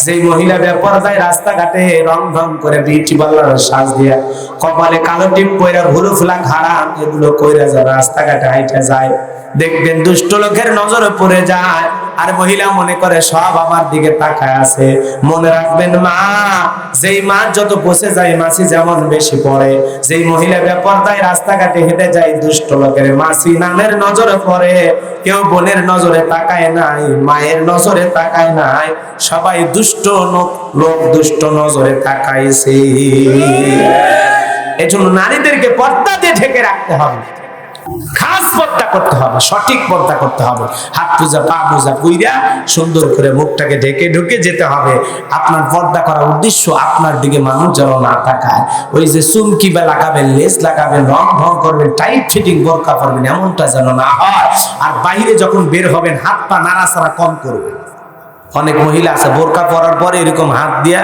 যেই মহিলা বেপরদায় রাস্তাঘাটে রং ঢং করে বিউটি পার্লারের সাজ দিয়া, কপালে কালো টিপ কইরা ভুরু ফুলা হারাম এগুলো কইরা যারা রাস্তাঘাটে হাইটা যায়, দেখবেন দুষ্ট লোকের নজরে পড়ে যায়। আর মহিলা মনে করে সব আমার দিকে তাকায় আছে। মনে রাখবেন মা, যেই মা যত বসে যায় মাছি যেমন বেশি পড়ে। যেই মহিলা বেপরদায় রাস্তাঘাটে হেঁটে যায় দুষ্ট লোকের মাছি নামের নজরে পড়ে। কেউ বোনের নজরে তাকায় নাই, মায়ের নজরে তাকায় নাই, সবাই দুষ্ট লোক দুষ্ট নজরে তাকাইছে। এজন্য নারীদেরকে পর্দা দিয়ে ঢেকে রাখতে হবে, খাস পর্দা করতে হবে, সঠিক পর্দা করতে হবে। হাত পূজা পা পূজা কইরা সুন্দর করে মুখটাকে ঢেকে ঢুকে যেতে হবে। আপনার পর্দা করার উদ্দেশ্য আপনার দিকে মানুষ যেন না তাকায়। ওই যে চুমকি বা লাগাবেন, লেস লাগাবেন, রং ঢং করবেন, টাইট ফিটিং বোরকা পরবেন, এমনটা যেন না হয়। আর বাইরে যখন বের হবেন হাত পা নাড়াচাড়া কম করবেন। অনেক মহিলা আছে বোরকা পরার পরে এরকম হাত দিয়া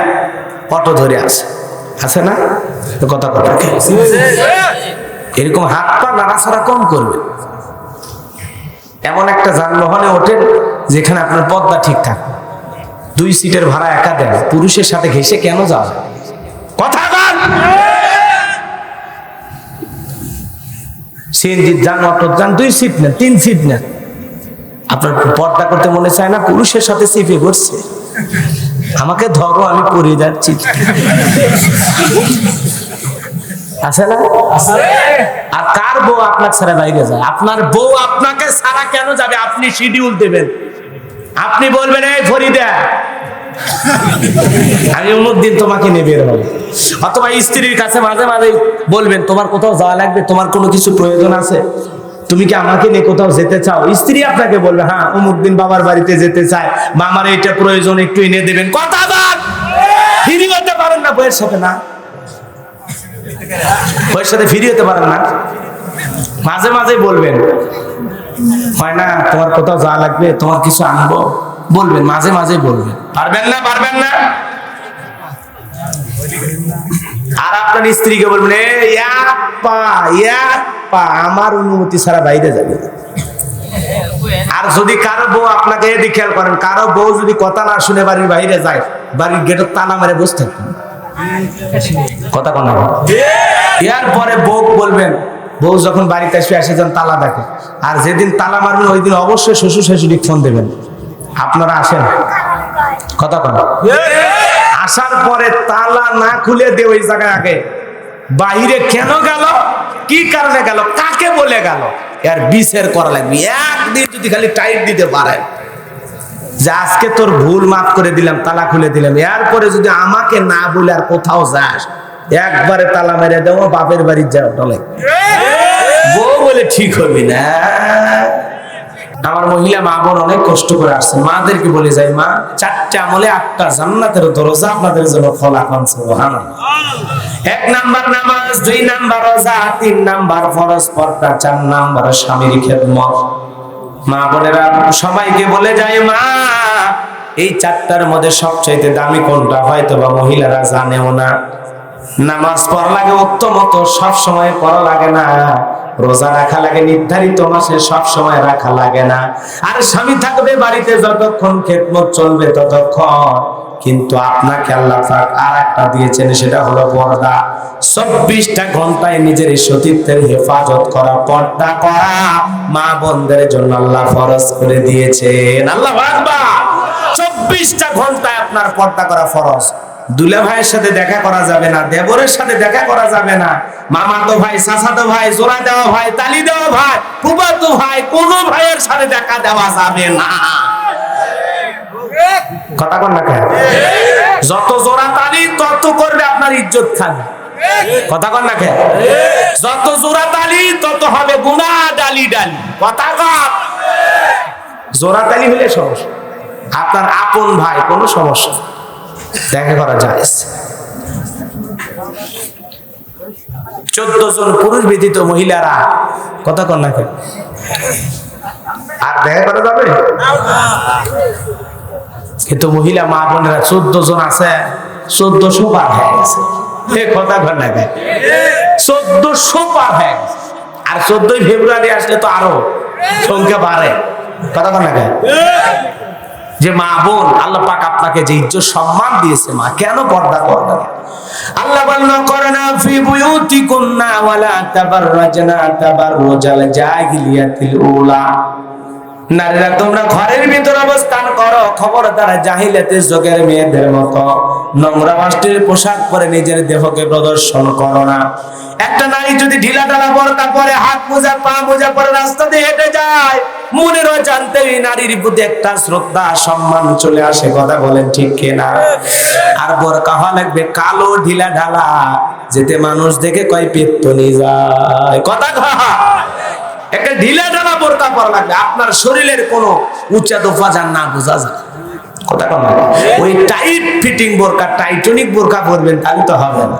অটো ধরে আছে না, কথা কথা এরকম হাত পা নাড়াচাড়া কম করবে। এমন একটা যানবাহনে ওঠেন যেখানে আপনার পর্দা ঠিক থাকে, 2 সিটের ভাড়া একা দেন, পুরুষের সাথে ঘেঁষে কেন যাও? কথা বল। সিএনজি যান, অটো যান, 2 সিট নেন, 3 সিট নেন। আপনার পর্দা করতে মনে চায় না, পুরুষের সাথে সিপে বসছে, আমাকে ধরো আমি পড়ে যাচ্ছি, আছে না? আর কার বউ আপনাকে ছাড়া বাইরে যায়? আপনার বউ আপনাকে ছাড়া কেন যাবে? আপনি শিডিউল দেবেন, আপনি বলবেন এই ফরিদা আমি অমুক দিন তোমাকে নিয়ে বের হবো। অথবা স্ত্রীর কাছে মাঝে মাঝে বলবেন তোমার কোথাও যাওয়া লাগবে, তোমার কোনো কিছু প্রয়োজন আছে, তুমি কি আমাকে নিয়ে কোথাও যেতে চাও? স্ত্রী আপনাকে বলবে হ্যাঁ অমুক দিন বাবার বাড়িতে যেতে চায়, মামার এটা প্রয়োজন, একটু এনে দেবেন। কথা বল। ফ্রি হতে পারেন না বউয়ের সাথে? না, বউয়ের সাথে ফ্রি হতে পারেন না? মাঝে মাঝে বলবেন, হয় না তোমার কোথাও যাওয়া লাগবে, তোমার কিছু আনবো, বলবেন, মাঝে মাঝে বলবেন। পারবেন না? পারবেন না? আর আপনার স্ত্রীকে বলবেন আমার অনুমতি ছাড়া বাইরে যাবে। আর যদি কারো বউ, আপনাকে এদিকে খেয়াল করেন, কারো বউ যদি কথা না শুনে বাড়ির বাইরে যায়, বাড়ির গেটের তালা মেরে বসে থাকবেন। কথা কোন? এরপরে বউ বলবেন, বউ যখন বাড়িতে আসে যেন তালা দেখে, আর যেদিন তালা মারবেন ওই দিন অবশ্যই শ্বশুর শাশুড়ি ফোন দেবেন, আপনারা আসেন। কথা কোন? আসার পরে তালা না খুলে দে ওই জায়গায় আগে বাহিরে কেন গেল, কি কারণে গেল, কাকে বলে গেল, এর বিচার করা লাগবে। একদিন যদি খালি টাইট দিতে পারেন যে আজকে তোর ভুল মাফ করে দিলাম, তালা খুলে দিলাম, এরপরে যদি আমাকে না বলে আর কোথাও যাস, একবারে তালা মেরে দেবো, বাপের বাড়ি যাও টলে। বউ বলে ঠিক হবি না। আমার মহিলা মা বোন অনেক কষ্ট করে আসছেন, মাদেরকে বলে যাই, মা 4টে আমলে 8টা জান্নাতের দরজা আপনাদের জন্য খোলা আছে। সুবহানাল্লাহ। 1 নাম্বার নামাজ, 2 নাম্বার রোজা, 3 নাম্বার ফরজ পর্দা, 4 নাম্বার স্বামীর খেদমত। মা বোনেরা সবাইকে বলে যায়, মা এই 4টার মধ্যে সবচাইতে দামি কোনটা হয়তো বা মহিলারা জানেও না। নামাজ পড়া লাগে উত্তমত, সব সময় পড়া লাগে না। রোজা রাখা লাগে নির্ধারিত মাসে, সব সময় রাখা লাগে না। আর স্বামী থাকবে বাড়িতে যতক্ষণ, খেদমত চলবে ততক্ষণ। কিন্তু আপনাকে আল্লাহ পাক আর একটা দিয়েছেন, সেটা হলো পর্দা। 24টা ঘন্টায় নিজের সতীত্বের হেফাজত করা, পর্দা করা মা বোনদের জন্য আল্লাহ ফরজ করে দিয়েছেন। আল্লাহু আকবার। 24টা ঘন্টায় আপনার পর্দা করা ফরজ। দুলা ভাইয়ের সাথে দেখা করা যাবে না, দেবরের সাথে দেখা করা যাবে না, মামাতো ভাই, চাচাতো ভাই, জোড়া দেওয়া ভাই, তালি দেওয়া ভাই, ফুফাতো ভাই, কোন ভাইয়ের সাথে দেখা দেওয়া যাবে না। কথা কোন না? যত জোড়া তালি তত করবে আপনার ইজ্জত খাবে। কথা কোন না? যত জোড়া তালি তত হবে গুনাহ ডালি ডালি। কথা কর। জোড়া তালি হলে সমস্যা, আপনার আপন ভাই কোনো সমস্যা দেখা করা যায়। 14 জন পুরুষ ব্যতীত মহিলারা, কথা কন না, আর দেখা করা যাবে? কিন্তু মহিলা মা বোনেরা 14 জন আছে, 1400 পার হয়ে গেছে। কথা কন না, 1400 পার হয়ে গেছে। আর 14ই ফেব্রুয়ারি আসলে তো আরো সংখ্যা বাড়ে। কথা কন না, যে মা বোন, আল্লাহ পাক আপনাকে যে ইজ্জত সম্মান দিয়েছে, মা কেন পর্দা করবে না? আল্লাহ বলল করনা ফি বুয়ুতিকুন্না ওয়ালা তাবাররাজনা তাবাররুজাল জাহিলিয়াতিল উলা। নারীরা তোমরা ঘরের ভিতর অবস্থান করো, খবরদার জাহিলিয়াতের যুগের মেয়েদের মতো নোংরা অশ্লীল পোশাক পরে নিজের দেহকে প্রদর্শন করো না। একটা নারী যদি ঢিলা ঢালা বোরকা পরে, হাত মোজা পা মোজা পরে রাস্তা দিয়ে হেঁটে যায়, মনেরও জানতেই নারীর প্রতি একটা শ্রদ্ধা সম্মান চলে আসে। কথা বলেন ঠিক কিনা? আর বোরকা হওয়া লাগবে কালো ঢিলা ঢালা, যেতে মানুষ দেখে কয় পেত্তনি যায়। কথা কয় একটা ঢিলা ঢালা বোরকা পরা লাগবে, আপনার শরীরের কোনো উচ্চা দোফা যান না বোঝা যায়। কথা কয় ওই টাইট ফিটিং বোরকা, টাইটনিক বোরকা পরবেন, তাহলে তো হবে না।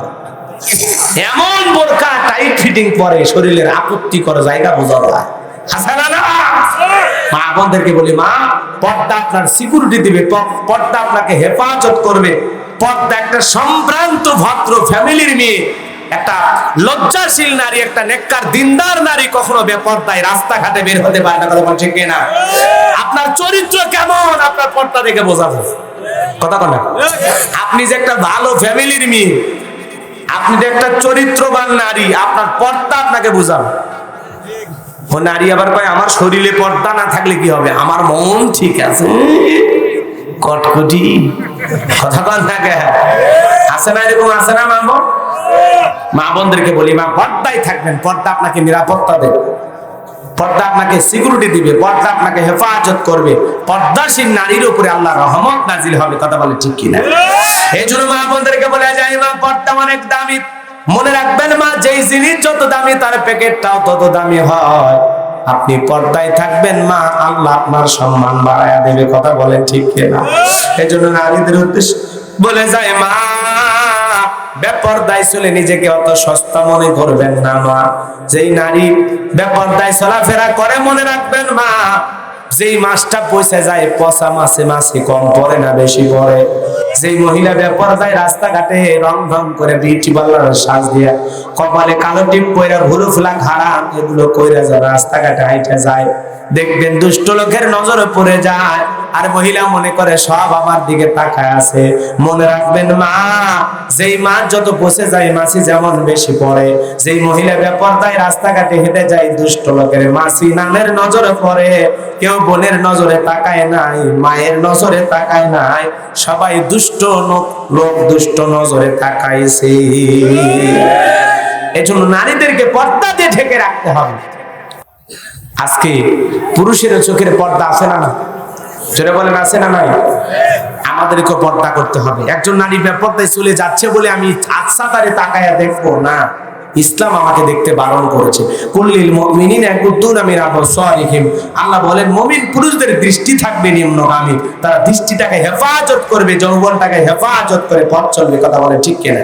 এমন বোরকা টাইট ফিটিং পরে শরীরের আপত্তিকর জায়গা বোঝা যায়। আছে না? মা বোনদেরকে বলি, মা পর্দা আপনার সিকিউরিটি দিবে, পর্দা আপনাকে হেফাজত করবে। পর্দা একটা সম্ভ্রান্ত ভদ্র ফ্যামিলির মেয়ে, একটা লজ্জাশীল নারী, একটা নেককার দিনদার নারী কখনো বেপর্দায় রাস্তাঘাটে বের হতে পারে না। কথা বলছেন কিনা? আপনার চরিত্র কেমন আপনার পর্দা দেখে বোঝা যায়। কথা বলে আপনি যে একটা ভালো ফ্যামিলির মেয়ে, আপনি যে একটা চরিত্রবান নারী, আপনার পর্দা আপনাকে বোঝাবে। ও নারী আবার কয় আমার শরীরে পর্দা না থাকলে কি হবে, আমার মন ঠিক আছে, কটকটি। কথা কন না কে? আছে না এরকম? আছে না? মা বোনদেরকে বলি, মা পর্দায় থাকবেন, পর্দা আপনাকে নিরাপত্তা দেবে, পর্দা আপনাকে সিকিউরিটি দিবে, পর্দা আপনাকে হেফাজত করবে। পর্দাশীল নারীর উপরে আল্লাহর রহমত নাজিল হবে। কথা বলে ঠিক কিনা? এই জন্য মা বোনদেরকে বলে যায়, মা পর্দা অনেক দামি। মনে রাখবেন মা, যেই জিনিস যত দামি তার প্যাকেটটাও তত দামি হয়। আপনি পর্দায় থাকবেন মা, আল্লাহ আপনার সম্মান বাড়ায়া দেবে। কথা বলেন ঠিক কিনা? এই জন্য নারীদের উদ্দেশ্যে বলে যায়, মা বেপরদায় চলে নিজেকে অত সস্তা মনে করবেন না। মা যেই নারী বেপরদায় চলাফেরা করে, মনে রাখবেন মা, যেই মাছটা পয়সা যায় পচা মাছে মাছে কম পড়ে না, বেশি পড়ে। যেই মহিলা বেপরদায় রাস্তাঘাটে রং ঢং করে বিউটি পার্লারের সাজ দিয়া, কপালে কালো টিপ পয়রা, ভুরু ফুলা হারাম এগুলো কইরা যারা রাস্তাঘাটে হাইটা যায়, দেখবেন দুষ্ট লোকের নজরে পড়ে যায়। আর মহিলা মনে করে সব আমার দিকে তাকায় আছে। মনে রাখবেন মা, যেই মাছ যত পচে যায় মাছি যেমন বেশি পড়ে। যেই মহিলা বেপরদায় রাস্তাঘাটে হেঁটে যায়, দুষ্ট লোকের মাছি নামের নজরে পড়ে। কেউ বোনের নজরে তাকায় নাই, মায়ের নজরে তাকায় নাই, সবাই দুষ্ট লোক দুষ্ট নজরে তাকাইছে। এই জন্য নারীদেরকে পর্দা দিয়ে ঢেকে রাখতে হবে। আজকে পুরুষের চোখের পর্দা আছে না? যেটা বলেন আছে না? নাই? আমাদেরকে পর্দা করতে হবে। একজন নারী বেপরদায় চলে যাচ্ছে বলে আমি আচ্ছা তারে তাকায়া দেখবো না। ইসলাম আমাকে দেখতে বারণ করেছে। কুল্লিল মুমিনিনা ইয়াগুদ্দুনা মিন আবসারিহিম। আল্লাহ বলেন মুমিন পুরুষদের দৃষ্টি থাকবে নিম্নগামী, তারা দৃষ্টিটাকে হেফাজত করবে, যৌবনটাকে হেফাজত করে পথ চলবে। কথা বলে ঠিক কিনা?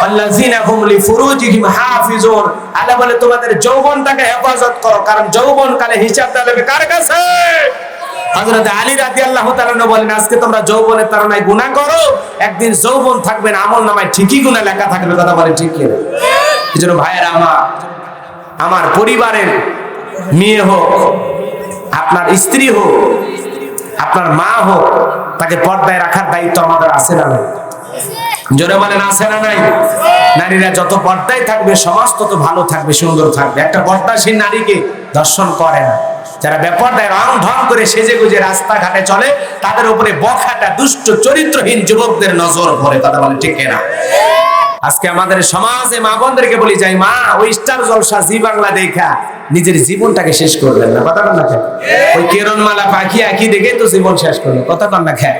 আল্লাযিনা হুম লিফুরুজিহিম হাফিজুন। আল্লাহ বলে তোমাদের যৌবনটাকে হেফাজত করো, কারণ যৌবনকালে হিসাব দেবে কার কাছে? হযরত আলী রাদিয়াল্লাহু তাআলা বলেন, আজকে তোমরা যৌবনের তাড়নায় গুনাহ করো, একদিন যৌবন থাকবে না, আমলনামায় ঠিকই গুনাহ লেখা থাকবে। কথা বলে ঠিক কিনা? এজন্য ভাইয়েরা, আমার পরিবারের মেয়ে হোক, আপনার স্ত্রী হোক, আপনার মা হোক, তাকে পর্দায় রাখার দায়িত্ব আমাদের আছে না নাই? জোরে বলেন আছে না নাই? নারীরা যত পর্দায় থাকবে সমাজ তত ভালো থাকবে, সুন্দর থাকবে। একটা পর্দাশীল নারীকে দর্শন করে না। যারা বেপরদায় রং ঢং করে সেজে গুজে রাস্তাঘাটে চলে, তাদের উপরে বখাটা দুষ্ট চরিত্রহীন যুবকদের নজর পড়ে। কথা বলে ঠিক কিনা? আজকে আমাদের সমাজে মা বোনদেরকে বলি যাই, মা ওই স্টার জলসা জি বাংলা দেখা নিজের জীবনটাকে শেষ করবেন না। কথা কন না খায়? ওই কেরণমালা পাখি একই দেখে তো জীবন শেষ করলো। কথা কন না খায়?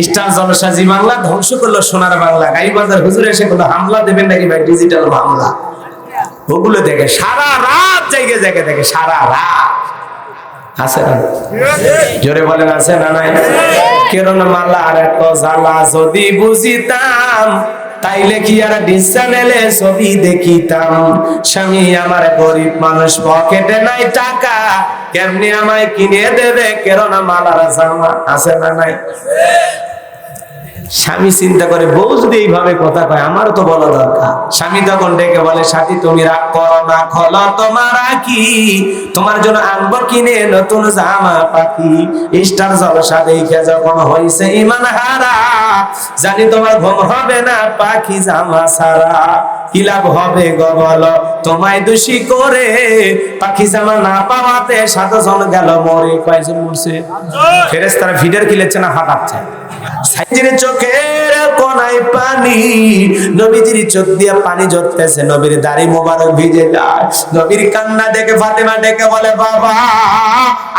স্টার জলসা জি বাংলা ধ্বংস করলো সোনার বাংলা। গাইবাজার হুজুর এসে কোনো হামলা দেবেন নাকি ভাই? ডিজিটাল মামলা ওগুলো দেখে সারা রাত জায়গায় জায়গায় দেখে, সারা রাত। আছে না? জোরে বলেন আছে না নাই? কেরণমালা আর এত জ্বালা যদি বুঝিতাম, তাইলে কি আর ডিসচানেলে ছবি দেখিতাম। স্বামী আমার গরিব মানুষ, পকেটে নাই টাকা, কেমনি আমায় কিনে দেবে কেরণমালার জামা? আছে না নাই? স্বামী চিন্তা করে বউ যদি এইভাবে কথা কয় আমারও তো বলা দরকার। স্বামী তখন ডেকে বলে, সাথী তুমি রাগ করো না, খোলো তোমার কি, তোমার জন্য আনবো কিনে নতুন জামা পাখি। স্টার জলসা দেখে যখন হইছে ইমান হারা, জানি তোমার ঘুম হবে না পাখি জামা ছাড়া। কি লাভ হবে গো বলো তোমায় দোষী করে, পাখি জামা না পাওয়াতে 7 জন গেল মরে। কয়জন মরছে? ফেরেশতারা ভিডার কিলেছে না ফাটাচ্ছে। সাইজির চোখের কোনায় পানি, নবীজির চোখ দিয়ে পানি ঝরতেছে, নবীর দাড়ি মোবারক ভিজে যায়। নবীর কান্না দেখে ফাতেমা ডেকে বলে, বাবা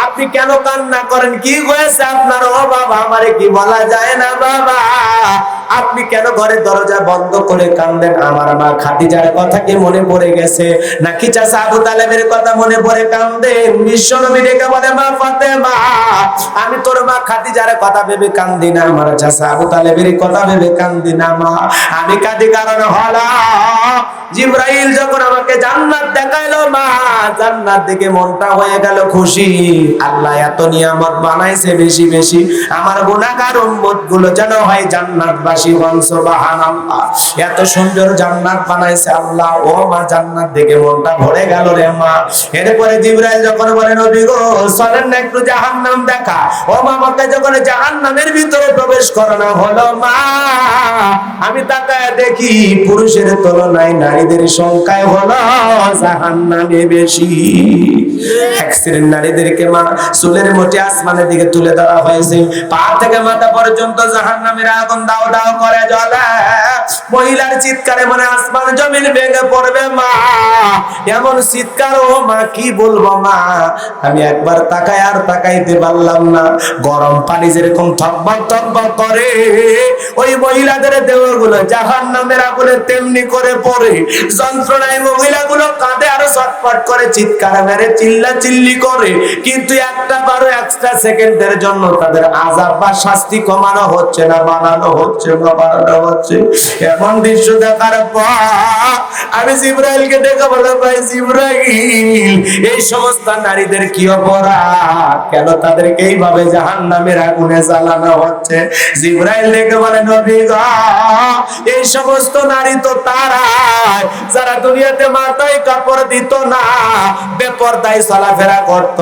আপনি কেন কান্না করেন, কি হয়েছে আপনার? ও বাবা আমারে কি বলা যায় না বাবা, আপনি কেন ঘরের দরজা বন্ধ করে কান্দেন? আমার মা খাদিজার কথা কি মনে পড়ে গেছে, নাকি চাচা আবু তালেবের কথা মনে পড়ে কান্দেন? বিশ্বনবী ডেকে বলে, মা ফাতেমা আমি তোর মা খাদিজার কথা ভেবে কান্দি না, আমার চাচা আবু তালেবের কথা ভেবে কান্দি না মা। আমি কাঁদি কারণ হলো জিবরাইল যখন আমাকে জান্নাত দেখাইলো মা, জান্নাত দেখে মনটা হয়ে গেল খুশি। আল্লাহ এত নিয়ামত বানাইছে বেশি বেশি, আমার গুনাহগার উম্মত গুলো যেন হয় জান্নাতবাসী। সুবহানাল্লাহ, এত সুন্দর জান্নাত বানাইছে আল্লাহ। ও মা জান্নাত দেখে মনটা ভরে গেল রে মা। এরপরে জিবরাইল যখন বলে, নবী গো চলেন না একটু জাহান্নাম দেখা। ও মা আমাকে যখন জাহান্নামের ভিতরে প্রবেশ করানো হলো মা, আমি তাকায় দেখি পুরুষের তুলনায় নারীদের সংখ্যায় হলো জাহান্নামে বেশি। এক শ্রেণীর নারীদেরকে মা চুলের মুঠি আসমানের দিকে তুলে ধরা হয়েছে, পা থেকে মাথা পর্যন্ত জাহান্নামের আগুন দাও দাও করে জ্বলে। মহিলার চিৎকারে মানে আসমান জমিন ভেঙে পড়বে মা, এমন চিৎকার ও মা কি বলবো মা। আমি একবার তাকাই আর তাকাইতে পারলাম না। গরম পানি যেরকম থকবক থকবক করে, ওই মহিলাদের দেহগুলো জাহান্নামের আগুনে তেমনি করে পড়ে। যন্ত্রণায় মহিলাগুলো কাঁদে আর ছটফট করে, চিৎকার মেরে চিল্লা চিল্লি করে, কিন্তু একটা বারো এক্সট্রা সেকেন্ডের জন্য তাদের আযাব বা শাস্তি কমানো হচ্ছে না, বাড়ানো হচ্ছে না, বাড়ানো হচ্ছে। এমন দৃশ্য দেখার পর আমি জিবরাইলকে ডেকে বলে, ভাই জিবরাইল এই সমস্ত নারীদের কি অপরাধ, কেন তাদেরকে এইভাবে জাহান্নামের আগুনে জ্বালানো হচ্ছে? জিবরাইল ডেকে বলে, নবী গো এই সমস্ত নারী তো তারাই যারা দুনিয়াতে মাথায় কাপড় দিত না, বেপরদায় চলাফেরা করত,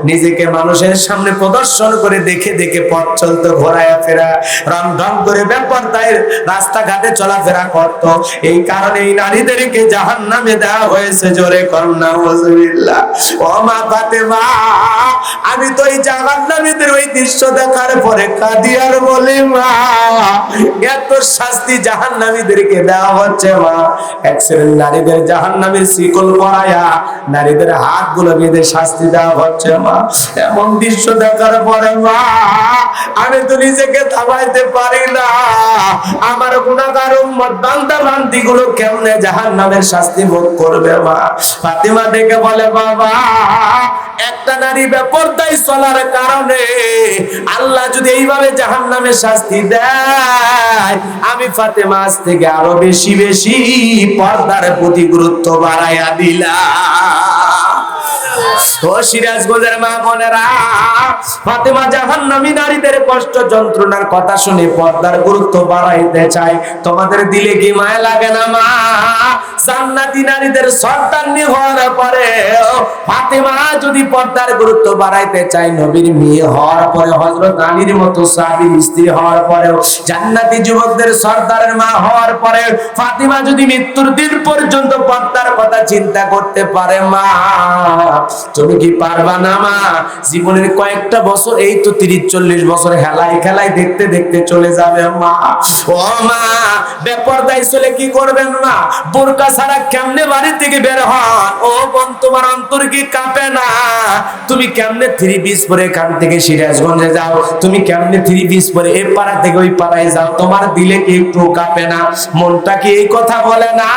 নিজেকে মানুষের সামনে প্রদর্শন করে দেখে দেখে পথ চলতো, ঘোরায়া ফেরা রংঢং করে বেপরদায় রাস্তাঘাটে চলাফেরা করত। এই কারণে এই নারীদেরকে জাহান্নামে দেওয়া হয়েছে। জোরে করুণা ওয়াজবিল্লাহ। ও মা ফাতেমা আমি তো এই জাহান্নামীদের ওই দৃশ্য দেখার পরে কাঁদি আর বলি মা এত শাস্তি জাহান্নামীদেরকে দেওয়া হচ্ছে মা। এক শ্রেণীর নারীদের জাহান্নামের শিকল পরায়া নারীদের হাতগুলো বেঁধে শাস্তি দেওয়া হচ্ছে মা। এমন দৃশ্য দেখার পরে মা আমি তো নিজেকে থামাইতে পারি না। আমার গুনাহগার উম্মত বান্দা বান্দিগুলো কেমনে জাহান্নামের শাস্তি ভোগ করবে মা? ফাতেমা ডেকে বলে, বাবা একটা নারী বেপরদায় চলার কারণে আল্লাহ যদি এইভাবে জাহান্নামের শাস্তি দেয়, আমি ফাতেমা আজ থেকে আরো বেশি বেশি পর্দার প্রতি গুরুত্ব বাড়াইয়া দিলাম। ও সিরাজগঞ্জের মা বোনেরা, ফাতেমা জাহান্নামী নারীদের কষ্ট যন্ত্রণার কথা শুনে পর্দার গুরুত্ব বাড়াইতে চায়। তোমাদের দিলে কি মায়া লাগে না মা? জান্নাতি নারীদের সন্তানি হওয়ার পরে ফাতেমা যদি পর্দার গুরুত্ব বাড়াইতে চায়, নবীর মেয়ে হওয়ার পরে, হযরত আলীর মতো সাহাবীর স্ত্রী হওয়ার পরে, জান্নাতি যুবকদের সর্দারের মা হওয়ার পরে ফাতেমা যদি মৃত্যুর দিন পর্যন্ত পর্দার কথা চিন্তা করতে পারে মা, তুমি কি পারবা না মা? জীবনের কয়েকটা বছর, এই তো 30-40 বছর হেলাই খেলাই দেখতে দেখতে চলে যাবে মা। ও মা বেপরদায় চলে কি করবেন মা? বোরকা ছাড়া কেমনে বাড়ি থেকে বের হন? ও বোন তোমার অন্তর কি কাঁপে না? তুমি কেমনে 3 পিস পরে এখান থেকে সিরাজগঞ্জে যাও? তুমি কেমনে 3 পিস পরে এই পাড়া থেকে ওই পাড়ায় যাও? তোমার দিলে কি একটু কাঁপে না? মনটা কি এই কথা বলে না?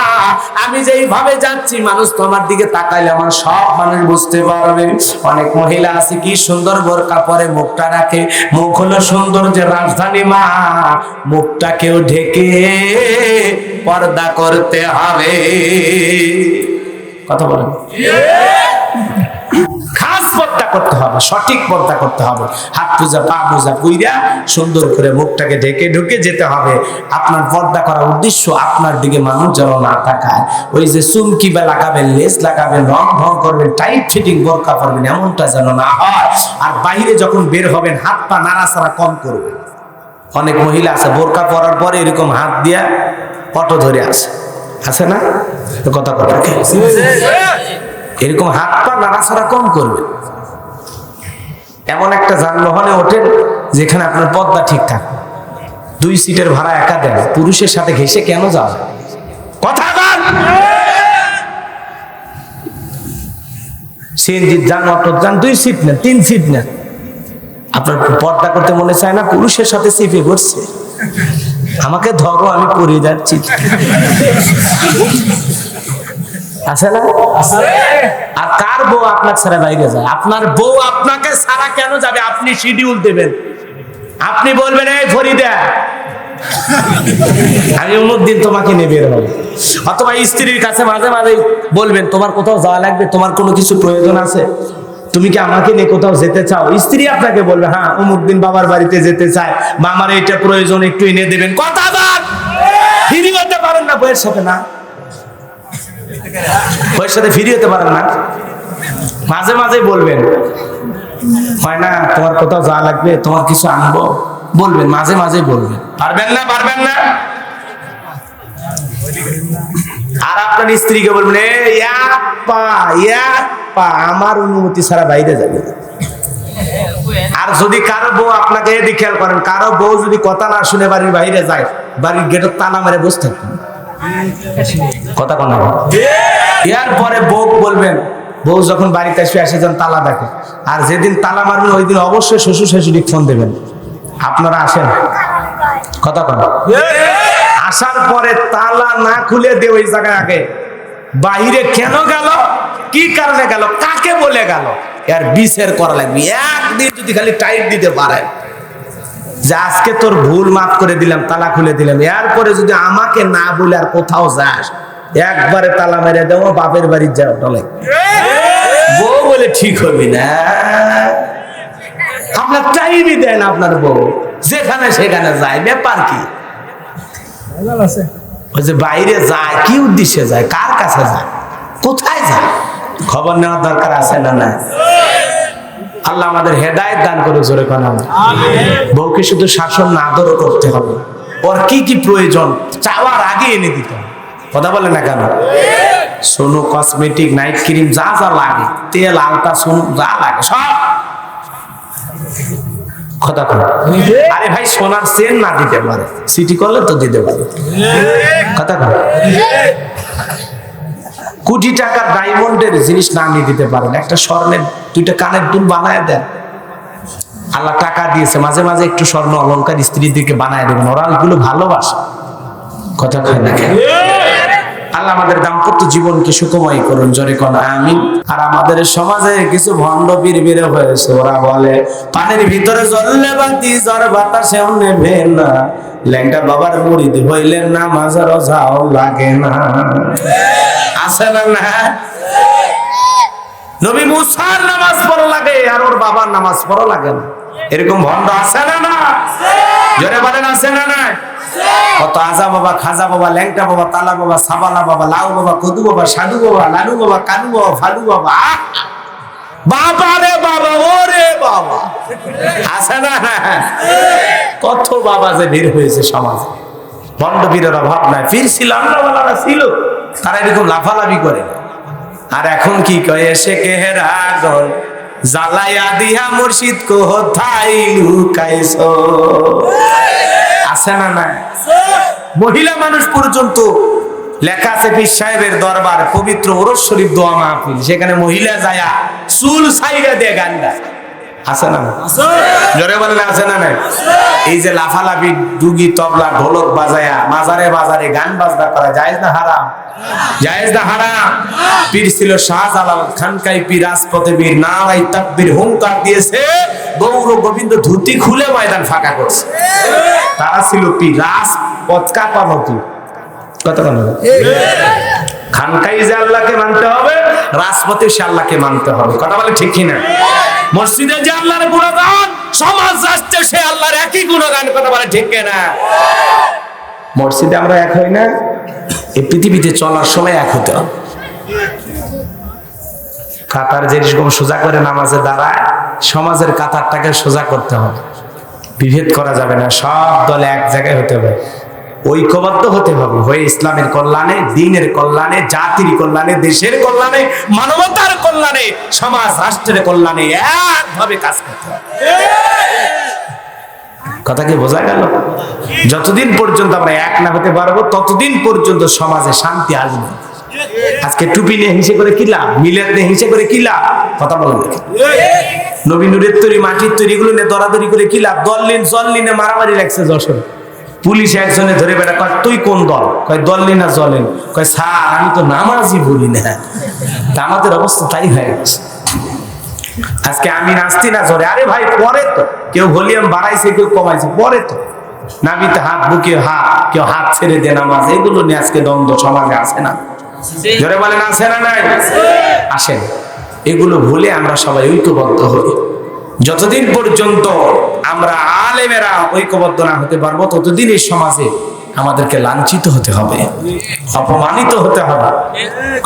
আমি যেইভাবে যাচ্ছি মানুষ তোমার দিকে তাকাইলে আমার সব মানুষ বুঝতে পারবে। অনেক মহিলা আছে কি সুন্দর বোরকা পরে মুখটা রাখে, মুখ হলো সৌন্দর্যের রাজধানী মা, মুখটাকেও ঢেকে পর্দা করতে হবে। কথা বলেন, খাস পর্দা করতে হবে, সঠিক পর্দা করতে হবে। হাত পূজা পা পূজা কইরা সুন্দর করে মুখটাকে ঢেকে ঢুকে যেতে হবে। আপনার পর্দা করার উদ্দেশ্য আপনার দিকে মানুষ যেন না তাকায়। ওই যে চুমকি বা লাগাবেন, লেস লাগাবেন, রং ঢং করবেন, টাইট ফিটিং বোরকা পরবেন, এমনটা যেন না হয়। আর বাইরে যখন বের হবেন হাত পা নাড়াচাড়া কম করবেন। অনেক মহিলা আছে বোরকা পরার পরে এরকম হাত দিয়া অটো ধরে আছে না কথা কথা এরকম হাত পা নাড়াচাড়া কম করবে। এমন একটা যানবাহনে ওঠেন যেখানে আপনার পর্দা ঠিক থাকবে, 2 সিটের ভাড়া একা দেন, পুরুষের সাথে ঘেসে কেন যাও কথা বল। সিএনজির যান, অটোর যান, 2 সিট নেন, 3 সিট নেন। আপনার পর্দা করতে মনে চায় না, পুরুষের সাথে চেপে বসছে, আমাকে ধরো আমি পড়ে যাচ্ছি, আছে না? আর কার বউ আপনাকে ছাড়া বাইরে যায়? আপনার বউ আপনাকে ছাড়া কেন যাবে? আপনি শিডিউল দেবেন, আপনি বলবেন এই ফরিদা আমি অমুক দিন তোমাকে নিয়ে বের হবো। অথবা স্ত্রীর কাছে মাঝে মাঝে বলবেন তোমার কোথাও যাওয়া লাগবে, তোমার কোনো কিছু প্রয়োজন আছে, তুমি কি আমাকে নিয়ে কোথাও যেতে চাও? স্ত্রী আপনাকে বলবে হ্যাঁ অমুক দিন বাবার বাড়িতে যেতে চায়, বা আমার এটা প্রয়োজন একটু এনে দেবেন। কথা বল, ফ্রি হতে পারেন না বউয়ের সাথে? না, বউয়ের সাথে ফ্রি হতে পারেন না? মাঝে মাঝে বলবেন, হয় না তোমার কোথাও যাওয়া লাগবে, তোমার কিছু আনবো, বলবেন, মাঝে মাঝে বলবেন। পারবেন না? পারবেন না? আর আপনার স্ত্রীকে বলবেন আমার অনুমতি ছাড়া বাইরে যাবে। আর যদি কারো বউ আপনাকে এদিকে খেয়াল করেন, কারো বউ যদি কথা না শুনে বাড়ির বাইরে যায়, বাড়ির গেটের তালা মেরে বসে থাকবেন, কথা কন। এরপরে বউ বলবেন, বউ যখন বাড়িতে আসবে আসে যেন তালা দেখে, আর যেদিন তালা মারবেন ওই দিন অবশ্যই শ্বশুর শাশুড়ি ফোন দেবেন, আপনারা আসেন, কথা কন। আসার পরে তালা না খুলে দে ওই জায়গায় আগে বাহিরে কেন গেল, কি কারণে গেল, কাকে বলে গেল, এর বিচার করা লাগবে। একদিন যদি খালি টাইট দিতে পারে যে আজকে তোর ভুল মাফ করে দিলাম, তালা খুলে দিলাম, এরপরে যদি আমাকে না বলে আর কোথাও যাস, একবারে তালা মেরে দেবো, বাপের বাড়ি যাও টলে। বউ বলে ঠিক হবি না, আপনার টাইমই দেন আপনার বউ, যেখানে সেখানে যায়, ব্যাপার কি? ওই যে বাইরে যায় কি উদ্দেশ্যে যায়, কার কাছে যায়, কোথায় যায়, খবর নেওয়ার দরকার আছে না? না, আল্লাহ আমাদের হেদায়েত দান করে, জোরে কোন আমিন। বউকে শুধু শাসন না, আদরও করতে হবে, ওর কি কি প্রয়োজন চাওয়ার আগে এনে দিতে হবে, কথা বলে না কেন? সোনো, কসমেটিক, নাইট ক্রিম, যা যা লাগে, তেল, আলতা, সোনো, যা লাগে সব, কথা কয়। আরে ভাই সোনার চেন না দিতে পারে, সিটি করলে তো দিতে পারে, কথা কয়। কোটি টাকার ডায়মন্ডের জিনিস না নিয়ে দিতে পারেন, একটা স্বর্ণের 2টা কানের দুল বানায় দেন, আল্লাহ টাকা দিয়েছে, মাঝে মাঝে একটু স্বর্ণ অলংকার স্ত্রীদেরকে বানায় দেবেন, ওরা এগুলো ভালোবাসে, কথা কয় না কেন? আল্লাহ আমাদের দাম্পত্য জীবনকে সুখময় করুন, জোরে কোন আমিন। আর আমাদের সমাজে কিছু ভণ্ড বীর বের হয়েছে, ওরা বলে পানির ভিতরে জ্বললে বাতি জ্বর বাতাসে নেবে না, ল্যাংটা বাবার মুরিদ হইলেন না, মাঝার যাও লাগে না, আছে না? না, নবী মুসার নামাজ পড়া লাগে আর ওর বাবার নামাজ পড়া লাগে না, এরকম ভণ্ড আছে না? না, জোরে বলেন আছে না? না, কত আজা বাবা, খাজা বাবা, ল্যাংটা বাবা, তালা বাবা, সাবালা বাবা, লাউ বাবা, কদু বাবা, সাধু বাবা, লালু বাবা, কানু বাবা, ফালু বাবা, বাবা রে বাবা, ওরে বাবা, আছে না? কত বাবা যে বের হয়েছে সমাজে, ভণ্ড বীরের অভাব নাই। ফির ছিল, আল্লাহওয়ালারা ছিল, তারা এরকম লাফালাফি করে। আর এখন কি কয়, এসে কেহেরা গল জ্বালাইয়া দিয়া মুর্শিদ কোথায় লুকাইছো, আছে না? না, মহিলা মানুষ পর্যন্ত লেখা আছে পীর সাহেবের দরবার, পবিত্র ওরস শরীফ দোয়া মাহফিল, সেখানে মহিলা যায়া চুল সাইরা দিয়ে গান গায়, আছে না? জোরে বলেন আছে না? নাই। এই যে লাফালাফি, ডুগি, তবলা, ঢোলক বাজায়া মাজারে বাজারে গান বাজনা করা জায়েজ না হারাম? জায়েজ না হারাম? পীর ছিল শাহজালাল, খানকাই পীর, রাজপথে বীর, নারাই তাকবীর হুঙ্কার দিয়েছে, গৌর গোবিন্দ ধুতি খুলে ময়দান ফাঁকা করছে, তারা ছিল পীর, রাজপথ কাঁপানো পীর, কথা বলে। খানকাই যে আল্লাহকে মানতে হবে, রাজপথে সে আল্লাহকে মানতে হবে। কথা বলে ঠিক কিনা? মসজিদে যে আল্লাহর গুণগান, সমাজ রাষ্ট্রে সে আল্লাহর একই গুণগান। কথা বলে ঠিক কিনা? মসজিদে আমরা এক হই না, এই পৃথিবীতে চলার সময় এক হতে হবে। কাতার যেরকম সোজা করে নামাজে দাঁড়ায়, সমাজের কাতারটাকে সোজা করতে হবে, বিভেদ করা যাবে না, সব দলে এক জায়গায় হতে হবে, ঐক্যবদ্ধ হতে হবে, হয়ে ইসলামের কল্যাণে, দ্বীনের কল্যাণে, জাতির কল্যাণে, দেশের কল্যাণে, মানবতার কল্যাণে, সমাজ রাষ্ট্রের কল্যাণে একভাবে কাজ করতে হবে। কথা কি বোঝা গেল? যতদিন পর্যন্ত আমরা এক না হতে পারবো ততদিন পর্যন্ত সমাজে শান্তি আসবে। আজকে টুপি নিয়ে হিংসে করে কি লাভ? মিলাদ নিয়ে হিংসে করে কি লাভ? কথা বলেন। নবী নূরের তৈরি, মাটির তৈরি, এগুলো নিয়ে দরাদরি করে কি লাভ? জল্লিনে মারামারি লাগছে যশোরে। পুলিশ একজনে ধরে বেটা কয় তুই কোন দল? কয় দল্লি না জলেন। কয় স্যার আমি তো নামাজই বলি না। তা আমাদের অবস্থা তাই হয়ে গেছে। আজকে আমি নাচতি না জোরে, আরে ভাই পরে তো, কেউ ভলিউম বাড়াইছে, কেউ কমাইছে, পরে তো। নাবিতে হাত, বুকে হাত, কেউ হাত ছেড়ে দে নামাজ, এগুলো নিয়ে আজকে দ্বন্দ্ব সমাজে আসে না? জোরে বলেন আছে না নাই? আসেন। এগুলো ভুলে আমরা সবাই ঐক্যবদ্ধ হই। যতদিন পর্যন্ত আমরা আলেমেরা ঐক্যবদ্ধ না হতে পারবো ততদিন এই সমাজে আমাদেরকে লাঞ্ছিত হতে হবে, অপমানিত হতে হবে।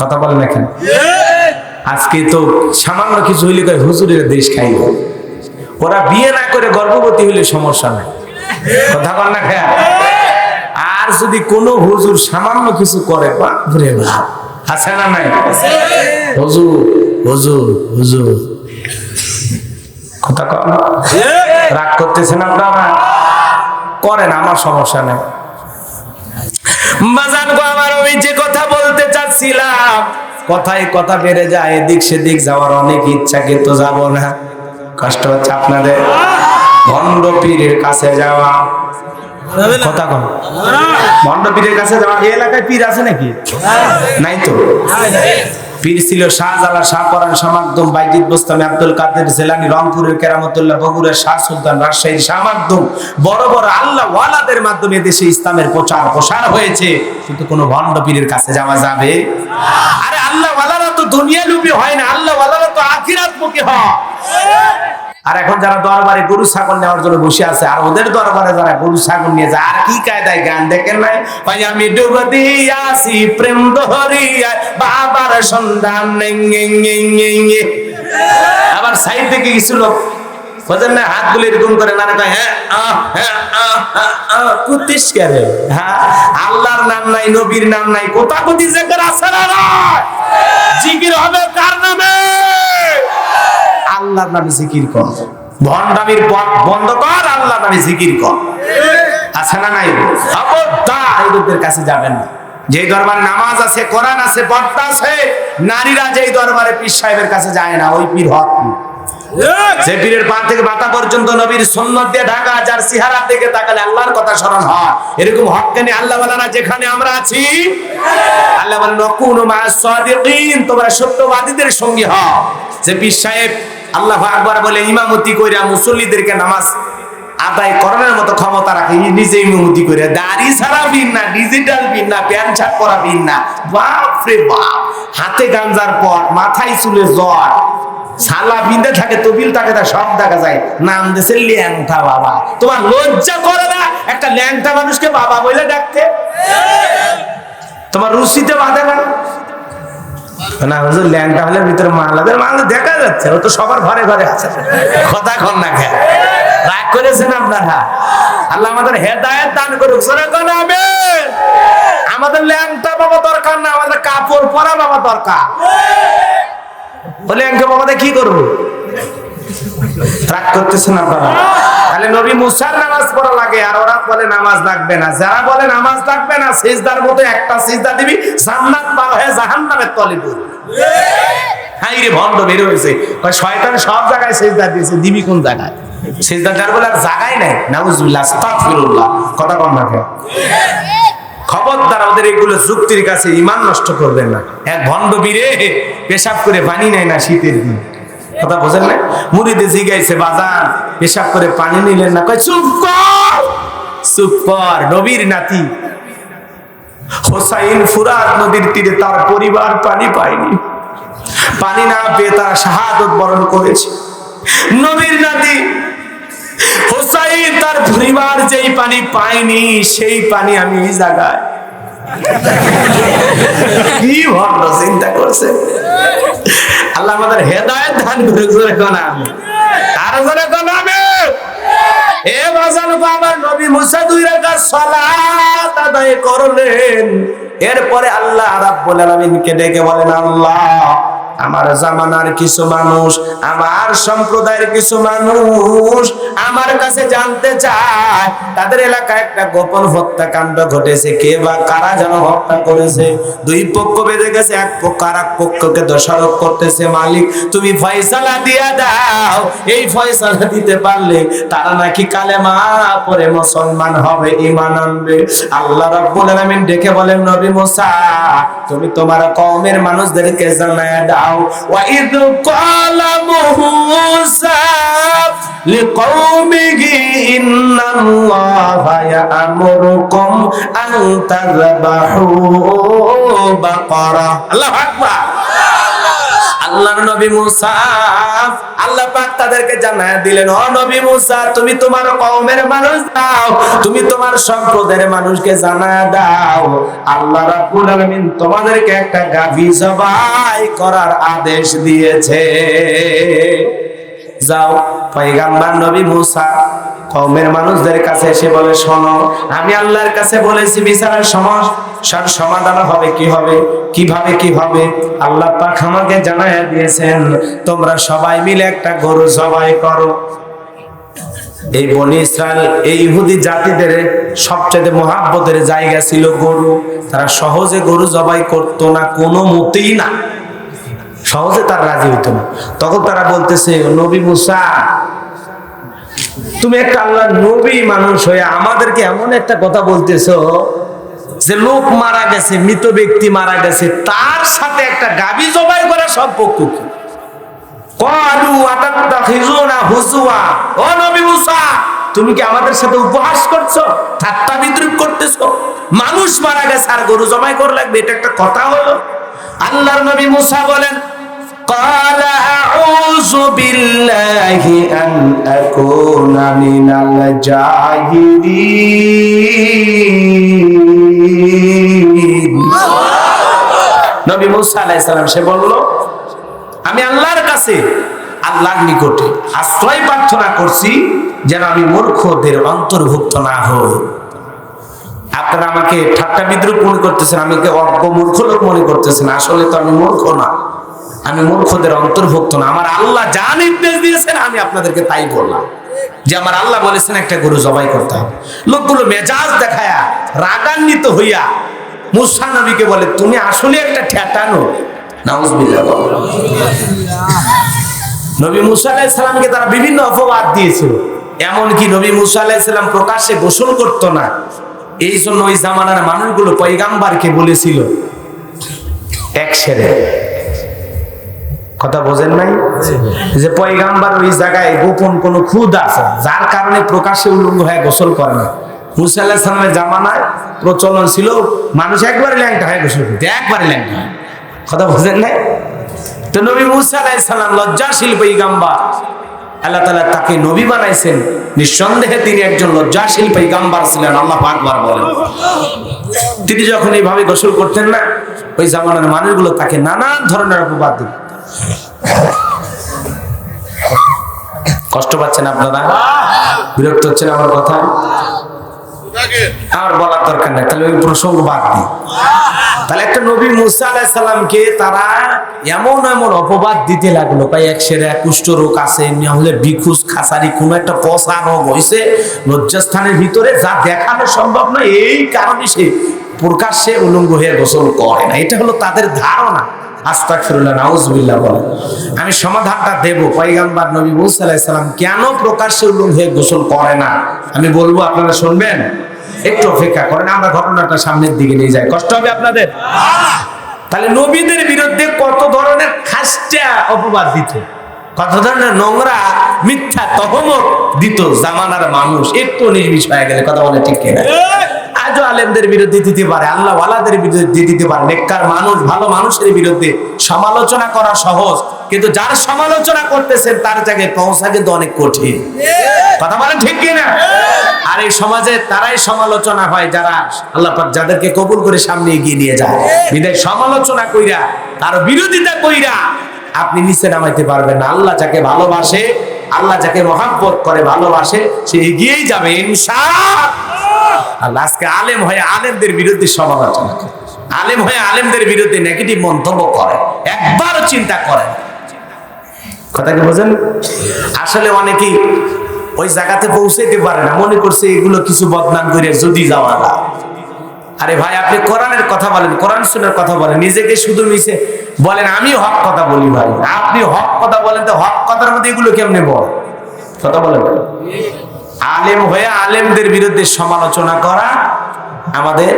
কথা বলেন না কেন? আজকে তো সামান্য কিছু হইলে কয় হুজুরের দেশ খাইল। ওরা বিয়ে না করে গর্ভবতী হইলে সমস্যা নাই। কথা বল না কেন? আর যদি কোনো হুজুর সামান্য কিছু করে, বাপরে বাপ, আছে না নাই? হুজুর হুজুর হুজুর, কথা কন, রাগ করতেছেন আপনারা? করেন, আমার সমস্যা নেই। বাজান গো আমার, ওই যে কথা বলতে চাচ্ছিলাম, কথায় কথা বেড়ে যায়, এদিক সেদিক যাওয়ার অনেক ইচ্ছা, কিন্তু যাব না। কষ্ট হচ্ছে আপনাদের? ভণ্ড পীরের কাছে যাওয়া, কথা কন, ভণ্ড পীরের কাছে যাওয়া। এই এলাকায় পীর আছে নাকি? নাই তো। পীর ছিল শাহজালাল, শাহ পরান, শাহ মাকদুম, বাইজিদ বোস্তামি, আব্দুল কাদের জিলানী, রংপুরের কেরামতুল্লাহ, বগুড়ার শাহ সুলতান, রাজশাহীর শাহ মাকদুম। বড় বড় আল্লাহ ওয়ালাদের মাধ্যমে দেশে ইসলামের প্রচার প্রসার হয়েছে, কিন্তু কোনো ভণ্ড পীরের কাছে যাওয়া যাবে? আরে আল্লাহ ওয়ালারা তো দুনিয়া লুপি হয় না, আল্লাহ ওয়ালারা তো আখিরাত মুখী হয়। আর এখন যারা দরবারে গরু ছাগল নেওয়ার জন্য বসে আছে, আর ওদের দরবারে যারা গরু ছাগল নিয়ে যায়, আর কি কায়দায় গান দেখেন নাই? ভাই আমি ডুব দিয়াছি প্রেম দরিয়ায়, বাবার সন্ধান নেই। আবার সাইড থেকে কিছু লোক বুঝেন না, হাতগুলো এরকম করে না, হ্যাঁ কুতিস করে, হ্যাঁ আল্লাহর নাম নাই, নবীর নাম নাই, কোথাকুতি জিকির আছে না? জিকির হবে কার নামে? আল্লাহর নামে জিকির কর। ভণ্ডামির পথ বন্ধ কর, আল্লাহর নামে জিকির কর। আছে না নাই? খবরদার এদের কাছে যাবেন না। যে দরবারে নামাজ আছে, কোরআন আছে, পর্দা আছে, নারীরা যেই দরবারে পীর সাহেবের কাছে যায় না, ওই পীর হক পীর। যে পীরের পা থেকে মাথা পর্যন্ত নবীর সুন্নাত দিয়ে ঢাকা, যার চেহারা দিকে তাকালে আল্লাহর কথা স্মরণ হয়, এরকম হক্কানি আল্লাহ ওয়ালারা যেখানে আমরা আছি, আল্লাহ বলেন নকুনু মা'আস সাদিকিন, তোমরা সত্যবাদীদের সঙ্গী হও। যে পীর সাহেব আল্লাহু আকবার বলে ইমামতি কইরা মুসল্লিদেরকে নামাজ আদায় করানোর মতো ক্ষমতা রাখে, নিজে ইমামতি করে, দাড়ি ছাড়া বিন না, ডিজিটাল বিন না, প্যান্ট শার্ট পরা বিন না, বাপ রে বাপ, হাতে গাঞ্জার পর, মাথায় চুলে জ্বর, সালা বিন্দে থাকে, তবিল থাকে, তা সব দেখা যায়। নাম দিয়েছে ল্যাংটা বাবা। তোমার লজ্জা করে না একটা ল্যাংটা মানুষকে বাবা বলে ডাকতে? তোমার রুচিতে বাঁধে না? না হুজুর, ল্যাংটা হলে ভিতরে মালাদের মাল দেখা যাচ্ছে, ও তো সবার ঘরে ঘরে আছে। কথা কন না কেন? রাগ করেছেন আপনারা? আল্লাহ আমাদের হেদায়েত দান করুক। সরে কোন আমিন। আমাদের ল্যাংটা বাবা দরকার না, আমাদের কাপড় পরা বাবা দরকার। বলে ল্যাংটা বাবাদের কি করবো? রাগ করতেছেন আপনারা? তাহলে নবী মুসার নামাজ পড়া লাগে, আর ওরা বলে নামাজ লাগবে না। যারা বলে নামাজ লাগবে না, সিজদার মতো একটা সিজদা দিবি, জান্নাত পার হয়ে জাহান্নামের তলে পড়বি। হাই রে ভণ্ড বের হয়েছে, শয়তান সব জায়গায় সিজদা দিয়েছে, দিবি কোন জায়গায়? সিজদা দেওয়ার বলে আর জায়গায় নাই। নাউজুবিল্লাহ, আস্তাগফিরুল্লাহ। কথা কম না কেন? খবরদার ওদের এগুলো যুক্তির কাছে ঈমান নষ্ট করবেন না। এক ভণ্ড বীরে পেশাব করে পানি নেয় না শীতের দিন। কথা বোঝেন না? মুরিদে জিগাইছে বাজান পেশাব করে পানি নিলেন না? কয় চুপ কর, চুপ কর। নবীর নাতি হোসাইন ফুরাত নদীর তীরে, তার পরিবার পানি পায়নি। পানি না পেয়ে তারা শাহাদত বরণ করেছে। নবীর নাতি হুসাইন তার পরিবার যেই পানি পায়নি সেই পানি আমি এই জায়গায় কি ভণ্ড চিন্তা করছে। আল্লাহ আমাদের হেদায়েত দান করুক। আর জোরে কোন আমি এ বাজানো আমার নবী মুসা 2 রাকাত সালাত আদায় করলেন। এরপরে আল্লাহ রাব্বুল আলামিনকে ডেকে বলেন, আল্লাহ আমার জামানার কিছু মানুষ, আমার সম্প্রদায়ের কিছু মানুষ আমার কাছে জানতে চায় তাদের এলাকায় একটা গোপন হত্যাকাণ্ড ঘটেছে, কে বা কারা যেন হত্যা করেছে। 2 পক্ষ বেঁধে গেছে, এক পক্ষ আর এক পক্ষকে দোষারোপ করতেছে। মালিক তুমি ফয়সালা দিয়া দাও, এই ফয়সালা দিতে পারলে তারা নাকি কালেমা পড়ে মুসলমান হবে, ঈমান আনবে। আল্লাহ রাব্বুল আলামিন ডেকে বলেন, নবী মুসা তুমি তোমার কওমের মানুষদেরকে জানায়া দাও, وَإِذْ قَالَ مُوسَى لِقَوْمِهِ إِنَّ اللَّهَ يَأْمُرُكُمْ أَن تَذْبَحُوا بَقَرَةً। আল্লাহু আকবার। আল্লাহর নবী মুসা আল্লাহ পাক তাদেরকে জানায়া দিলেন, ও নবী মুসা তুমি তোমার কওমের মানুষ দাও, তুমি তোমার সম্প্রদায়ের মানুষকে জানায়া দাও আল্লাহ রাব্বুল আলামিন তোমাদেরকে একটা গাভী জবাই করার আদেশ দিয়েছে। যাও পয়গম্বর নবী মুসা কওমের মানুষদের কাছে এসে বলে, শোনো আমি আল্লাহর কাছে বলেছি বিচারের সমস্যার সমাধান হবে কি হবে, কিভাবে কি হবে আল্লাহ পাক আমাকে জানায়া দিয়েছেন তোমরা সবাই মিলে একটা গরু জবাই করো। এই বনি ইসরাইল এই ইহুদি জাতিদের সবচেয়ে মহাব্বতের জায়গা ছিল গরু। তারা সহজে গরু জবাই করত না, কোনো মতেই না, সহজে তারা রাজি হইত না। তখন তারা বলতেছে, নবী মুসা তুমি একটা আল্লাহর নবী মানুষ হয়ে আমাদেরকে এমন একটা কথা বলতেছো যে লোক মারা গেছে, মৃত ব্যক্তি মারা গেছে, তার সাথে একটা গাভী জবাই করা সম্পর্ক কি? ক্বালু আতাত্তাখিযুনা হুজুয়া, ও নবী মুসা তুমি কি আমাদের সাথে উপহাস করছো, ঠাট্টা বিদ্রূপ করতেছো? মানুষ মারা গেছে আর গরু জবাই করা লাগবে, এটা একটা কথা হলো? আল্লাহর নবী মুসা বলেন, قال أعوذ بالله أن أكون من الجاهلين। নবী মুসা আলাইহিস সালাম সে বলল, আমি আল্লাহর কাছে আল্লাহর নিকটে আশ্রয় প্রার্থনা করছি যেন আমি মূর্খদের অন্তর্ভুক্ত না হই। আপনারা আমাকে ঠাট্টা বিদ্রূপ মনে করতেছেন, আমাকে অজ্ঞ মূর্খ লোক মনে করতেছেন, আসলে তো আমি মূর্খ না, আমি মূর্খদের অন্তর্ভুক্ত না। আমার আল্লাহ যা নির্দেশ দিয়েছেন আমি আপনাদেরকে তাই বললাম, যে আমার আল্লাহ বলেছেন একটা গরু জবাই করতে হবে। লোকগুলো মেজাজ দেখায়া রাগান্বিত হইয়া মুসা নবীকে বলে, তুমি আসলে একটা ঠেটানো। নাউজুবিল্লাহ। নবী মুসা আলাইহিস সালামকে তারা বিভিন্ন অপবাদ দিয়েছিল, এমনকি নবী মুসা আলাইহিস সালাম প্রকাশ্যে গোসল করত না। এই জন্য ওই জামানার মানুষগুলো পয়গাম্বরকে বলেছিল এক সেরে, কথা বোঝেন নাই, যে পয়গাম্বর ওই জায়গায় গোপন কোন খুদ আছে যার কারণে প্রকাশ্যে উলঙ্গ হয়ে গোসল করে না। মুসা আলাইহিস সালামের জামানায় প্রচলন ছিল মানুষ একবারে ল্যাংটা হয়ে গোসল করতে, একবারে ল্যাংটা হয়, কথা বোঝেন নাই। তো নবী মুসা আলাইহিস সালাম লজ্জাশীল পয়গাম্বর, আল্লাহ তাআলা তাকে নবী বানাইছেন, নিঃসন্দেহে তিনি একজন লজ্জাশীল পয়গাম্বর ছিলেন। আল্লাহ আকবার বলেন। তিনি যখন এইভাবে গোসল করতেন না, ওই জামানার মানুষগুলো তাকে নানান ধরনের অপবাদ দিত। কষ্ট পাচ্ছেন আপনারা, বিরক্ত হচ্ছেন আমার কথা, আর বলার দরকার নাই, তাহলে ওই প্রসঙ্গ বাদ দিই। তাহলে একটা নবী মুসা আলাইহিস সালামকে তারা এমন এমন অপবাদ দিতে লাগলো, ভাই এক সেরে কুষ্ঠ রোগ আছে, এমনি হলে ভিখুস খাসারি কোন একটা পচা রোগ হয়েছে লজ্জাস্থানের ভিতরে, যা দেখানো সম্ভব নয়, এই কারণে সে প্রকাশ্যে উলঙ্গ হয়ে গোসল করে না। এটা হলো তাদের ধারণা। আস্তাগফিরুল্লাহ, নাউজুবিল্লাহ বলে। আমি সমাধানটা দেব, পয়গম্বর নবী মুসা আলাইহিস সালাম কেন প্রকাশ্যে উলঙ্গ হয়ে গোসল করে না আমি বলবো, আপনারা শুনবেন, একটু অপেক্ষা করেন, আমরা ঘটনাটা সামনের দিকে নিয়ে যাই, কষ্ট হবে আপনাদের। তাহলে নবীদের বিরুদ্ধে কত ধরনের খাস্টা অপবাদ দিত, কত ধরনের নোংরা মিথ্যা তহমত দিত জামানার মানুষ, একটু নির্বিষ হয়ে গেলে, কথা বলে ঠিক কিনা? আজও আলেমদের মানুষদের বিরুদ্ধে দিতে পারে, আল্লাহ ওয়ালাদের বিরুদ্ধে দিতে পারে। নেককার মানুষ, ভালো মানুষের বিরুদ্ধে সমালোচনা করা সহজ, কিন্তু যার সমালোচনা করতেছেন তার জায়গায় পৌঁছা কিন্তু অনেক কঠিন। কথা বলেন ঠিক কিনা? আর এই সমাজে তারাই সমালোচনা হয় যারা আল্লাহ পাক যাদেরকে কবুল করে সামনে এগিয়ে নিয়ে যায়। বিদায় সমালোচনা কইরা, তার বিরোধিতা কইরা আপনি নিচে নামাইতে পারবেন না। আল্লাহ যাকে ভালোবাসে, আল্লাহ যাকে মহব্বত করে ভালোবাসে, সে এগিয়েই যাবে ইনশাআল্লাহ। আজকে আলেম হয়ে আলেমদের বিরুদ্ধে সমালোচনা করে, আলেম হয়ে আলেমদের বিরুদ্ধে নেগেটিভ মন্তব্য করে, একবারও চিন্তা করে। কথা কি বোঝেন? আসলে অনেকেই ওই জায়গাতে পৌঁছাইতে পারে না, মনে করছে এগুলো কিছু বদনাম করে যদি যাওয়া না। আরে ভাই, আপনি কোরআনের কথা বলেন, কোরআন সুন্নাহর কথা বলেন, নিজেকে শুধু মিশে বলেন আমি হক কথা বলি। ভাই আপনি হক কথা বলেন, তো হক কথার মধ্যে এগুলো কেমনে বল? কথা বলেন। আলেম হয়ে আলেমদের বিরুদ্ধে সমালোচনা করা, আমাদের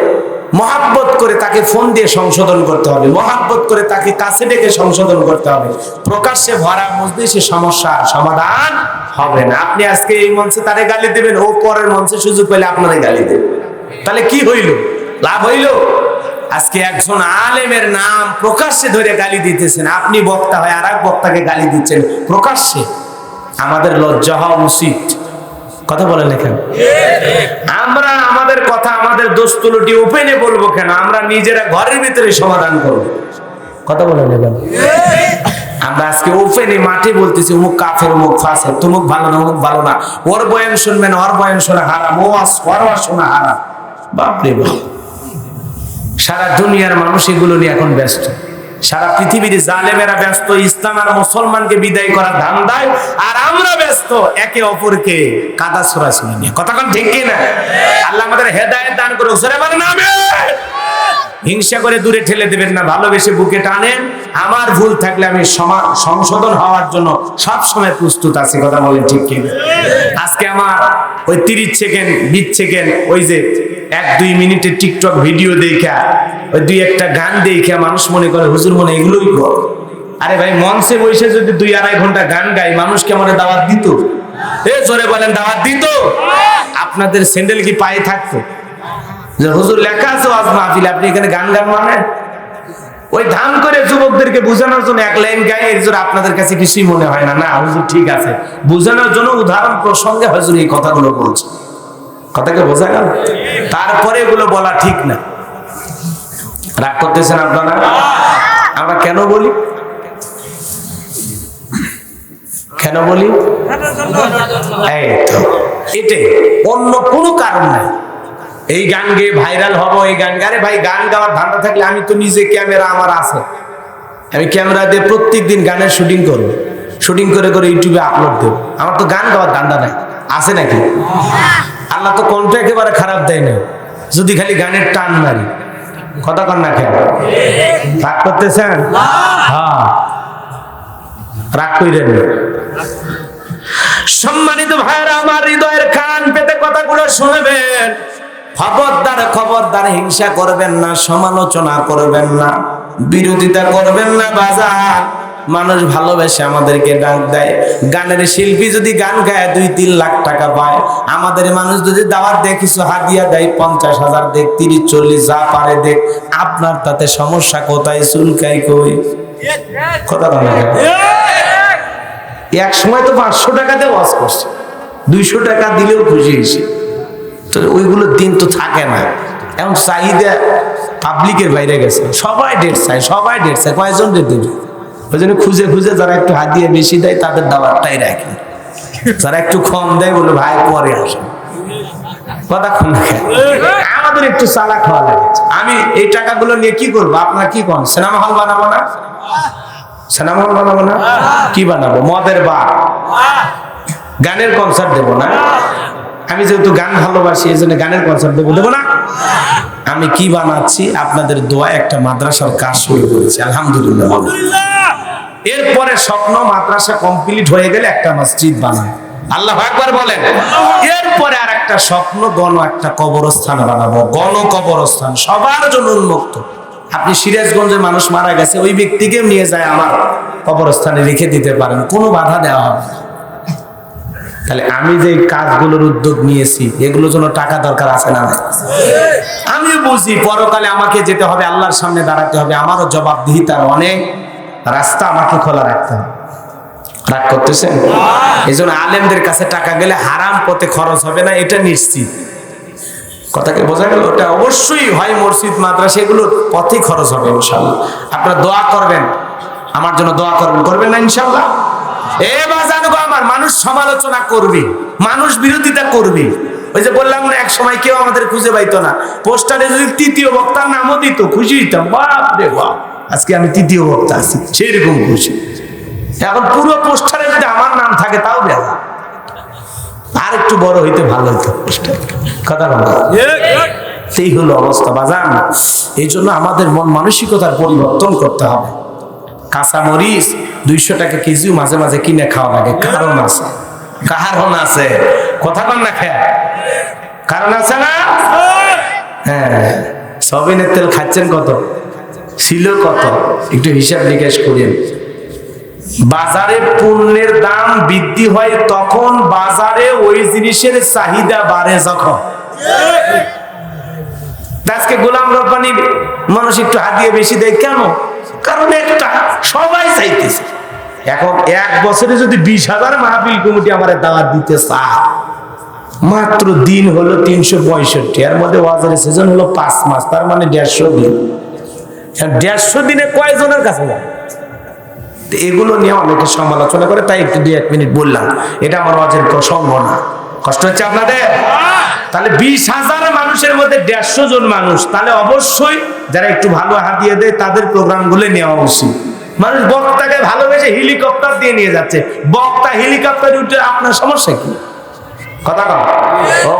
মহাব্বত করে তাকে ফোন দিয়ে সংশোধন করতে হবে, মহাব্বত করে তাকে কাছে ডেকে সংশোধন করতে হবে। প্রকাশ্যে ভরা মজলিসে সমস্যার সমাধান হবে না। আপনি আজকে এই মঞ্চে তারে গালি দেবেন, ও পরের মঞ্চে সুযোগ পেলে আপনারে গালি দেবে, তাহলে কি হইল? লাভ হইল? আজকে একজন আলেমের নাম প্রকাশ্যে ধরে গালি দিতেছেন, আপনি বক্তা হয় আর এক বক্তাকে গালি দিচ্ছেন প্রকাশ্যে। আমাদের লজ্জা হওয়া উচিত। কথা বলেন না কেন? আমরা আমাদের কথা, আমাদের দোস্তুলটি ওপেনে বলবো কেন? আমরা নিজেরা ঘরের ভিতরে সমাধান করব। কথা বলেন না কেন? আমরা আজকে ওপেনে মাঠে বলতেছি অমুক কাফের, অমুক ফাসেক, তমুক ভালো না, অমুক ভালো না, ওর বয়ান শুনবেন, ওর বয়ান শোনা হারাম, ও ওর শোনা হারাম। বাপরে বাপ, সারা দুনিয়ার মানুষ এগুলো নিয়ে এখন ব্যস্ত। সারা পৃথিবীর জালেমেরা ব্যস্ত ইসলাম আর মুসলমানকে বিদায় করার ধান্দায়, আর আমরা ব্যস্ত একে অপরকে কাদা ছোড়াছুড়ি নিয়ে। কথা কোন ঠিক কিনা? আল্লাহ আমাদের হেদায়েত দান করুক। জোরে বলেন আমিন। হিংসা করে দূরে ঠেলে দেবেন না, ভালোবেসে বুকে টানেন। আমার ভুল থাকলে আমি সংশোধন হওয়ার জন্য সব সময় প্রস্তুত আছি। কথা বলেন ঠিক কিনা? আজকে আমার ওই 30 সেকেন্ড 20 সেকেন্ড ওই যে 1-2 মিনিটের টিকটক ভিডিও দেখা, ওই 2-1টা গান দেখা মানুষ মনে করে হুজুর মনে এগুলোই কর। আরে ভাই, মঞ্চে বসে যদি 2-2.5 ঘন্টা গান গাই, মানুষকে আমার দাওয়াত দিত? জোরে বলেন, দাওয়াত দিত? আপনাদের স্যান্ডেল কি পায়ে থাকতো যে হুজুর লেখা আছে ওয়াজ মাহফিল, আপনি এখানে গান গান মানে? ওই ধান করে যুবকদেরকে বোঝানোর জন্য এক লাইন গায়ে এর জন্য আপনাদের কাছে কিছুই মনে হয় না? না হুজুর ঠিক আছে, বোঝানোর জন্য উদাহরণ প্রসঙ্গে হুজুর এই কথাগুলো বলছে। কথাকে বোঝা গেল? তারপরে এগুলো বলা ঠিক না। রাগ করতেছেন আপনারা? আমরা কেন বলি? কেন বলি? এই তো এটাই, অন্য কোনো কারণ নাই। এই গান গেয়ে ভাইরাল হব, এই গান গারে ভাই, গান গাওয়ার ধান্দা থাকলে আমি তো নিজে ক্যামেরা আমার আছে, আমি ক্যামেরা দিয়ে প্রত্যেকদিন গানের শুটিং করবো, শুটিং করে করে ইউটিউবে আপলোড দেবো। আমার তো গান গাওয়ার ধান্দা নাই, আছে নাকি? আল্লাহ তো কণ্ঠ একেবারে খারাপ দেয় না, যদি খালি গানের টান মারি। কথা কন না কেন? রাগ করতেছেন? হ্যাঁ, রাগ কইরেন না। সম্মানিত ভাইরা আমার, হৃদয়ের কান পেতে কথাগুলো শুনবেন। খবরদার খবরদার, হিংসা করবেন না, সমালোচনা করবেন না, বিরোধিতা করবেন না। বাজার মানুষ ভালোবেসে আমাদেরকে ডাক দেয়। গানের শিল্পী যদি গান গায় 2-3 লাখ টাকা পায়, আমাদের মানুষ যদি দাওয়াত দেয়, কিছু হাদিয়া দেয়, 50,000 দেখ, 30-40 যা পারে দেখ, আপনার তাতে সমস্যা কোথায়? চুলকাই কই? কথা বলে এক সময় তো 500 টাকাতে ওয়াজ করছে, 200 টাকা দিলেও খুশি হয়েছে। তো ওইগুলো দিন তো থাকে না। এখন চাহিদা পাবলিকের বাইরে গেছে, সবাই ডেট চায়, সবাই ডেট চায়। কয়জন ডেট দেবে? ওই জন্য খুঁজে খুঁজে যারা একটু হাদিয়া বেশি দেয় তাদের দাওয়াতটাই রাখে, যারা একটু কম দেয় বলে ভাই পরে আসে। কথা কোন না? আমাদের একটু চালাক হওয়া লাগে। আমি এই টাকাগুলো নিয়ে কি করবো? আপনারা কি করেন? সিনেমা হল বানাবো না? সিনেমা হল বানাবো না? কি বানাবো? মদের বার, গানের কনসার্ট দেবো না? আমি যেহেতু গান ভালোবাসি, এই জন্য গানের কনসার্ট দেবো না? আমি কি বানাচ্ছি? আপনাদের দোয়া একটা মাদ্রাসার কাজ শুরু করেছি, আলহামদুলিল্লাহ। এরপরে স্বপ্ন, মাদ্রাসা কমপ্লিট হয়ে গেলে একটা মসজিদ বানাবো, আল্লাহু আকবার বলেন। এরপরে আর একটা স্বপ্ন, একটা কবরস্থান বানাবো, কবরস্থান সবার জন্য উন্মুক্ত। আপনি সিরাজগঞ্জের মানুষ মারা গেছে, ওই ব্যক্তিকে নিয়ে যায় আমার কবরস্থানে রেখে দিতে পারেন, কোনো বাধা দেওয়া হবে না। তাহলে আমি যে কাজগুলোর উদ্যোগ নিয়েছি, এগুলোর জন্য টাকা দরকার আছে না? আমি বুঝি পরকালে আমাকে যেতে হবে, আল্লাহর সামনে দাঁড়াতে হবে, আমারও জবাবদিহিতার অনেক রাস্তা আমাকে খোলা রাখতে হবে। রাগ করতেছেন? এই জন্য আলেমদের কাছে টাকা গেলে হারাম পথে খরচ হবে না, এটা নিশ্চিত। কথাকে বোঝা গেল? ওটা অবশ্যই হয় মসজিদ মাদ্রাসা এগুলোর পথেই খরচ হবে ইনশাল্লাহ। আপনারা দোয়া করবেন, আমার জন্য দোয়া করবেন, করবেন না ইনশাল্লাহ? আমার মানুষ সমালোচনা করবে, মানুষ বিরোধিতা করবে। ওই যে বললাম না, এক সময় কেউ আমাদের খুঁজে পাইতো না, পোস্টারে যদি তৃতীয় বক্তার নামও দিত খুশি হইতাম, বাপ রে বাপ আজকে আমি তৃতীয় বক্তা আছি, সেই রকম খুশি। এখন পুরো পোস্টারে যদি আমার নাম থাকে তাও বেজা, আর একটু বড় হইতে ভালো হইতো পোস্টার। কথা বলা এই হলো অবস্থা বাজান। এই জন্য আমাদের মন মানসিকতার পরিবর্তন করতে হবে। কাঁচা মরিচ 200 টাকা কেজিও মাঝে মাঝে কিনে খাওয়া লাগে, কারণ আছে, কারণ আছে। কথা বল না, খেয়া কারণ আছে না? হ্যাঁ, সয়াবিনের তেল খাচ্ছেন কত, ছিল কত, একটু হিসাব নিকাশ করেন। বাজারে পণ্যের দাম বৃদ্ধি হয় তখন বাজারে ওই জিনিসের চাহিদা বাড়ে যখন। আজকে গোলাম রব্বানি মানুষ একটু হাদিয়া বেশি দেয় কেন? কারণ একটা সবাই চাইতেছে। এখন এক বছরে যদি 20,000 মাহফিল কমিটি আমার দাওয়াত দিতে চায়, মাত্র দিন হলো 365, এর মধ্যে ওয়াজের সিজন হলো 5 মাস, তার মানে 150 দিন। 150 দিনে কয়জনের কাছে যায়? এগুলো নিয়ে অনেকে সমালোচনা করে, তাই একটু 2-1 মিনিট বললাম। এটা আমার ওয়াজের প্রসঙ্গ না। কষ্ট হচ্ছে আপনাদের? তাহলে 20,000 মানুষের মধ্যে 150 জন মানুষ, তাহলে অবশ্যই যারা একটু ভালো হাতিয়ে দেয় তাদের প্রোগ্রামগুলো নেওয়া উচিত। মানুষ বক্তাকে ভালোবেসে হেলিকপ্টার দিয়ে নিয়ে যাচ্ছে, বক্তা হেলিকপ্টারে উঠে আপনার সমস্যা কি? কথা কম।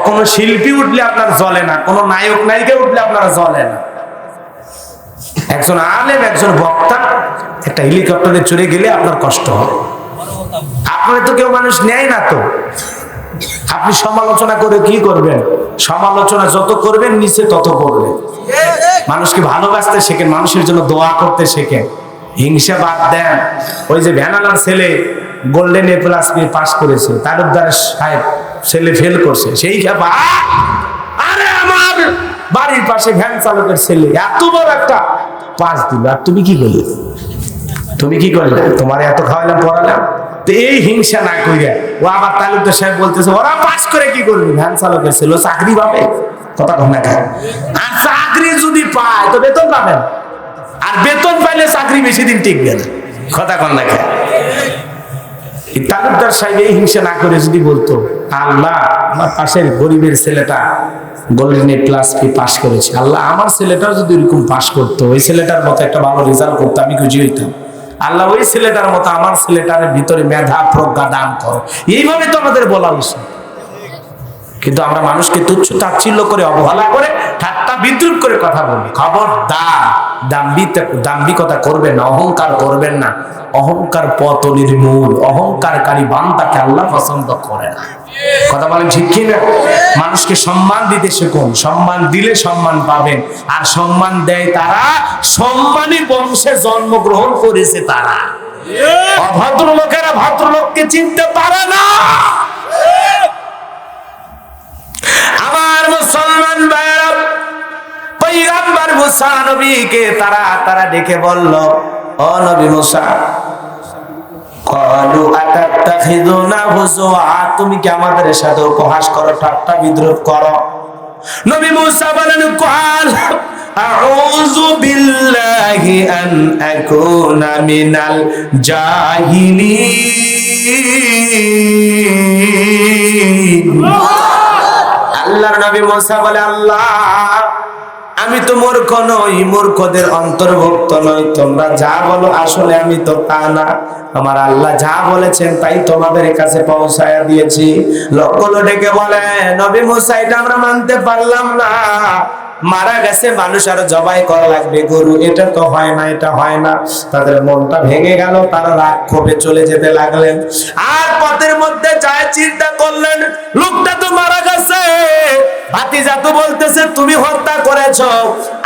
কোনো শিল্পী উঠলে আপনার জ্বলে না, কোনো নায়ক নায়িকা উঠলে আপনারা জ্বলে না। একজন আলেম, একজন বক্তা একটা হেলিকপ্টারে চড়ে গেলে আপনার কষ্ট হয়। আপনার তো কেউ মানুষ নেয় না, তো আপনি সমালোচনা করে কি করবেন? সমালোচনা যত করবেন নিচে তত করবেন। মানুষকে ভালোবাসতে শেখেন, মানুষের জন্য দোয়া করতে শেখেন, হিংসা বাদ দেন। ওই যে ভ্যানালার ছেলে গোল্ডেন এ প্লাস পাস করেছে, তালুকদার সাহেব ছেলে ফেল করছে, সেই আরে আমার বাড়ির পাশে ভ্যান চালকের ছেলে এত বড় একটা পাস দিল, আর তুমি কি করলে? তুমি কি করলে? তোমার এত খাওয়ালাম পড়ালাম। তো এই হিংসা না কইরা ও আবার তালুকদার সাহেব বলতেছে ওরা পাস করে কি করবে? ভ্যান চালকের ছেলে চাকরি পাবে। কথা কম না কেন? আর চাকরি যদি পায় তো বেতন পাবেন, আর বেতন পাইলে চাকরি বেশি দিন টিকবে না। কথা কম না কেন? তালুকদার সাহেব এই হিংসা না করে যদি বলতো, আল্লাহ আমার পাশের গরিবের ছেলেটা গোল্ডেন এ প্লাস পাস করেছে, আল্লাহ আমার ছেলেটাও যদি এরকম পাস করতো, ওই ছেলেটার মতো একটা ভালো রেজাল্ট করতো, আমি খুশি হইতাম। আল্লাহ ওই ছেলেটার মতো আমার ছেলেটার ভিতরে মেধা প্রজ্ঞা দান করো, এইভাবে তো আমাদের বলা উচিত। কিন্তু আমরা মানুষকে তুচ্ছ তাচ্ছিল্য করে, অবহেলা করে, ঠাট্টা বিদ্রুপ করে কথা বলি। খবরদার, দাম্ভিকতা করবেন না, অহংকার করবেন না। অহংকার পতনের মূল। অহংকারকারী বান্দাকে আল্লাহ পছন্দ করে না। কথা বলেন ঠিক কি না? মানুষকে সম্মান দিতে শিখুন, সম্মান দিলে সম্মান পাবেন। আর সম্মান দেয় তারা সম্মানী বংশে জন্মগ্রহণ করেছে তারা। অভদ্র লোকেরা ভদ্রলোককে চিনতে পারে না। আমার মুসলমান ভাইরা, পয়গম্বর মুসা নবীকে তারা ডেকে বলল, ও নবী মুসা, ক্বালু আতাত্তাখিযুনা হুজুয়া, তুমি কি আমাদের সাথে উপহাস করো, ঠাট্টা বিদ্রূপ করো? নবী মুসা বলেন, ক্বাল আউযু বিল্লাহি আন আকুনা মিনাল জাহিলিন। আল্লাহর নবী মুসা বলে, আল্লাহ আমি তো মূর্খ নই, মূর্খদের অন্তর্ভুক্ত নই। তোমরা যা বলো আসলে আমি তো তা না। আমার আল্লাহ যা বলেছেন তাই তোমাদের কাছে পৌঁছায়া দিয়েছি। লোকগুলো ডেকে বলে, নবী মুসা এটা আমরা মানতে পারলাম না, মারা গেছে মানুষ আর জবাই করা লাগবে গরু, এটা তো হয় না, এটা হয় না। তাদের মনটা ভেঙে গেল, তারা রাগ ক্ষোভে চলে যেতে লাগলেন। আর পথের মধ্যে যায় চিন্তা করলেন, লোকটা তো মারা গেছে, ভাতিজা তো বলতেছে তুমি হত্যা করেছো,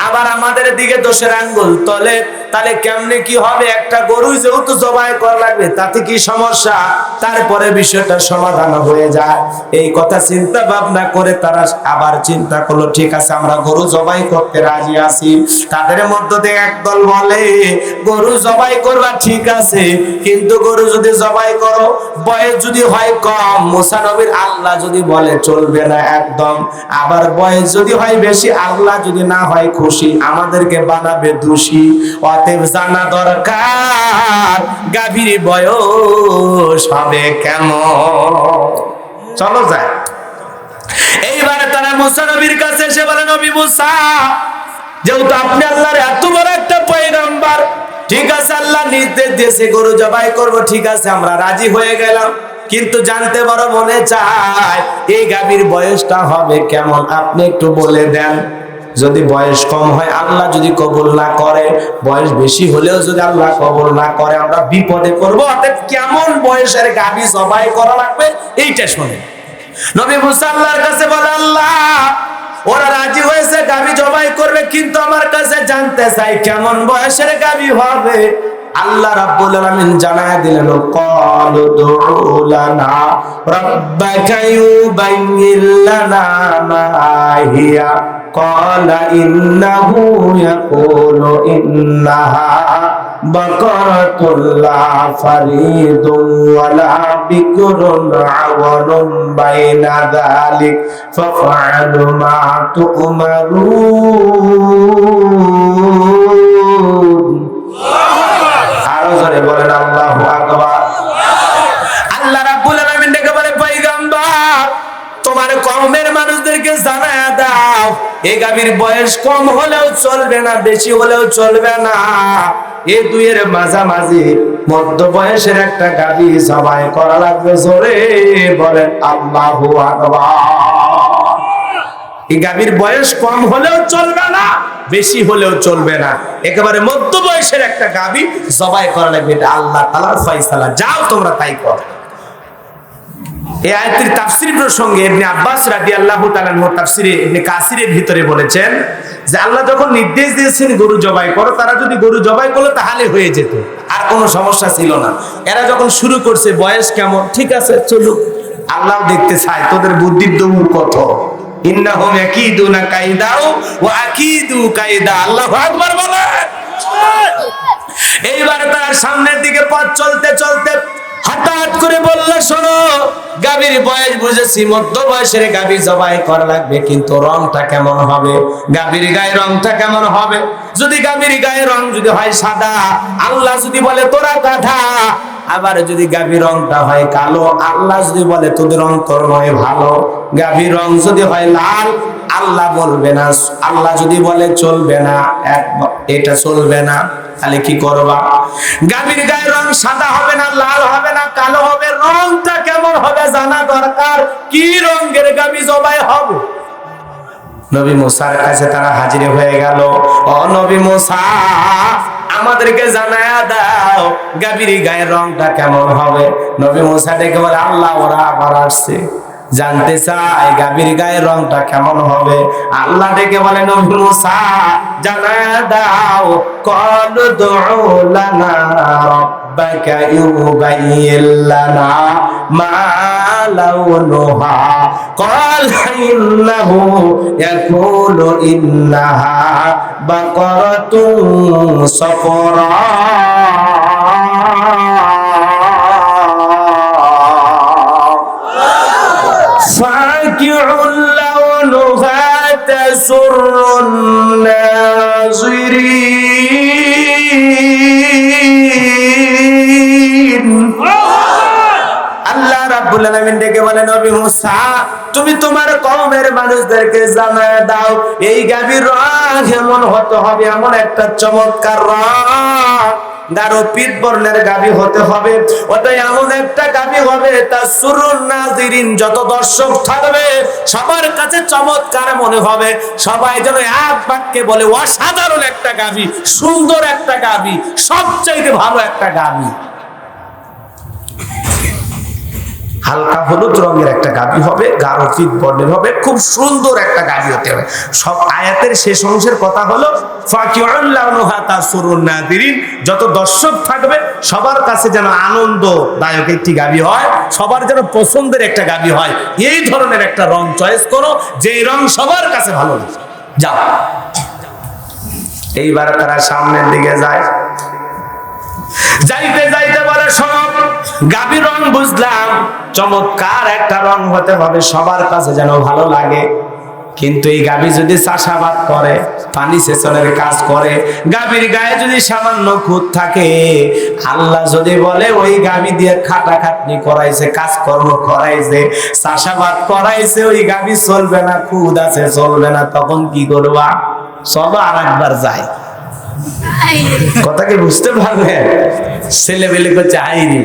আবার আমাদের দিকে দোষের আঙ্গুল তলে, তাহলে কেমনে কি হবে? একটা গরু যেহেতু জবাই করা লাগবে, তাতে কি সমস্যা? তারপরে বিষয়টা সমাধান হয়ে যায়। এই কথা চিন্তা ভাবনা করে তারা আবার চিন্তা করলো, ঠিক আছে আমরা গরু জবাই করতে রাজি আছি। তাদের মধ্য থেকে একদল বলে গরু জবাই করবা ঠিক আছে, কিন্তু গরু যদি জবাই করো বয়স যদি হয় কম, মুসা নবীর আল্লাহ যদি বলে চলবে না একদম। আবার বয়স যদি হয় বেশি, আল্লাহ যদি না হয় খুশি, আমাদেরকে বানাবে দোষী। অতএব জানা দরকার গাভীর বয়স হবে কেমন। চলো যায়। এইবারে তারা মুসা নবীর কাছে এসে বলে, নবী মুসা, যেহেতু আপনি আল্লাহর এত বড় একটা পয়গম্বর, ঠিক আছে আল্লাহ নির্দেশ দিয়েছে গরু জবাই করব, ঠিক আছে আমরা রাজি হয়ে গেলাম, কিন্তু জানতে বড় মনে চায় এই গাভীর বয়সটা হবে কেমন, আপনি একটু বলে দেন। যদি বয়স কম হয় আল্লাহ যদি কবুল না করে, বয়স বেশি হলেও যদি আল্লাহ কবুল না করে, আমরা বিপদে পড়বো। অর্থাৎ কেমন বয়সের গাভী জবাই করা লাগবে এইটা শুনে নবী মুসা আল্লাহর কাছে বলে, আল্লাহ ওরা রাজি হয়েছে গাভী জবাই করবে, কিন্তু আমার কাছে জানতে চাই কেমন বয়সের গাভী হবে। আল্লাহ রাব্বুল আলামিন জানায় দিলেন, ক্বালু দুউ লানা রাব্বাকা ইউবাইয়িন লানা মা হিয়া, ক্বালা ইন্নাহু ইয়াকুলু ইন্নাহা বাকারাতুন লা ফারিদুন ওয়ালা বিকরুন আওয়ানুম বাইনা যালিক ফাফআলু মা তু'মারুন। আরো জোরে বলেন আল্লাহু আকবার। আল্লাহ রাব্বুল আলামিন ডেকে বলে, পয়গম্বর তোমার কওমের মানুষদেরকে জানায়া দাও এই গাভীর বয়স কম হলেও চলবে না, বেশি হলেও চলবে না, এই দুইয়ের মাঝামাঝি মধ্য বয়সের একটা গাভী জবাই করা লাগবে। জোরে বলেন আল্লাহু আকবার। এই গাভীর বয়স কম হলেও চলবে না, বেশি হলেও চলবে না, একেবারে মধ্য বয়সের একটা গাভী জবাই করা লাগবে। এটা আল্লাহ তাআলার ফয়সালা, যাও তোমরা তাই করো। এই আয়াতের তাফসীর প্রসঙ্গে ইবনে আব্বাস রাদিয়াল্লাহু তাআলা আনহু তাফসীরে ইবনে কাসিরের ভিতরে বলেছেন যে আল্লাহ যখন নির্দেশ দিয়েছেন গরু জবাই করো, তারা যদি গরু জবাই করলো তাহলে হয়ে যেত, আর কোনো সমস্যা ছিল না। এরা যখন শুরু করছে বয়স কেমন, ঠিক আছে চলুক, আল্লাহ দেখতে চায় তোদের বুদ্ধির দৌড় কত। ইন্নাহুম ইয়াকিদুনা কাইদাও ওয়া আকিদু কাইদা। আল্লাহু আকবার বলে। এইবার তার সামনের দিকে পথ চলতে চলতে হঠাৎ করে বলল, শোনো গাভীর বয়স বুঝেছি, মধ্য বয়সের গাভী জবাই করা লাগবে, কিন্তু রংটা কেমন হবে, গাভীর গায়ের রংটা কেমন হবে। যদি গাভীর গায়ের রং যদি হয় সাদা, আল্লাহ যদি বলে তোরা গাধা। আবার যদি গাভীর রংটা হয় কালো, আল্লাহ যদি বলে তোদের অন্তর নয় ভালো। গাভীর রং যদি হয় লাল, আল্লাহ বলবে না, আল্লাহ যদি বলে চলবে না, এটা চলবে না, তাহলে কি করবা? গাভীর গায়ের রং সাদা হবে না, লাল হবে না, কালো হবে, রংটা কেমন হবে জানা দরকার। কি রঙের গাভী জবাই হবে? নবী মুসার কাছে তারা হাজির হয়ে গেল। ও নবী মুসা, আমাদেরকে জানায়া দাও গাভীর গায়ের রংটা কেমন হবে। নবী মুসা ডেকে বলে, আল্লাহ ওরা আবার আসছে, জানতে চাই গাভীর গায়ের রংটা কেমন হবে। আল্লাহ ডেকে বলে, নবী মুসা জানায়া দাও, ক্বালু দুউ লানা রাব্বাকা ইউবাইয়িন লানা মা লাউনুহা, ক্বালা ইন্নাহু ইয়াকুলু ইন্নাহা বাকারাতুন সাফরা ফাকিউল লাউনুহা তাসুরুন নাযিরিন। আল্লাহ রাব্বুল আলামিন ডেকে বলে, নবী মুসা তুমি তোমার কওমের মানুষদেরকে জানায় দাও এই গাভীর রং এমন হতে হবে, এমন একটা চমৎকার রং, গাঢ় পীত বর্ণের গাভী হতে হবে। ওটা এমন একটা গাভী হবে তাসুরুন নাযিরিন, যত দর্শক থাকবে সবার কাছে চমৎকার মনে হবে, সবাই যেন এক বাক্যে বলে অসাধারণ একটা গাভী, সুন্দর একটা গাভী, সবচাইতে ভালো একটা গাভী। হালকা হলুদ রঙের একটা গাভী হবে, গাঢ় ফিট বর্ণের হবে, খুব সুন্দর একটা গাভী হতে হবে। সব আয়াতের শেষ অংশের কথা হলো যত দর্শক থাকবে সবার কাছে যেন আনন্দদায়ক একটি গাভী হয়, সবার যেন পছন্দের একটা গাভী হয়, এই ধরনের একটা রং চয়েস করো, যে রং সবার কাছে ভালো লাগে। যাও। এইবার তারা সামনের দিকে যায়, যাইতে যাইতে বলে সব গাভীর রং বুঝলাম, চমৎকার একটা রং হতে হবে, সবার কাছে যেন ভালো লাগে। কিন্তু এই গাভী যদি চাষাবাদ করে, পানি সেচনের কাজ করে, গাভীর গায়ে যদি সামান্য খুঁত থাকে, আল্লাহ যদি বলে ওই গাভী দিয়ে খাটাখাটনি করাইছে, কাজকর্ম করাইছে, চাষাবাদ করাইছে, ওই গাভী চলবে না, খুদ আছে চলবে না, তখন কি করবা? চলো আর একবার যাই। কথা কি বুঝতে পারবেন? ছেলে বেলে করছে আইনি,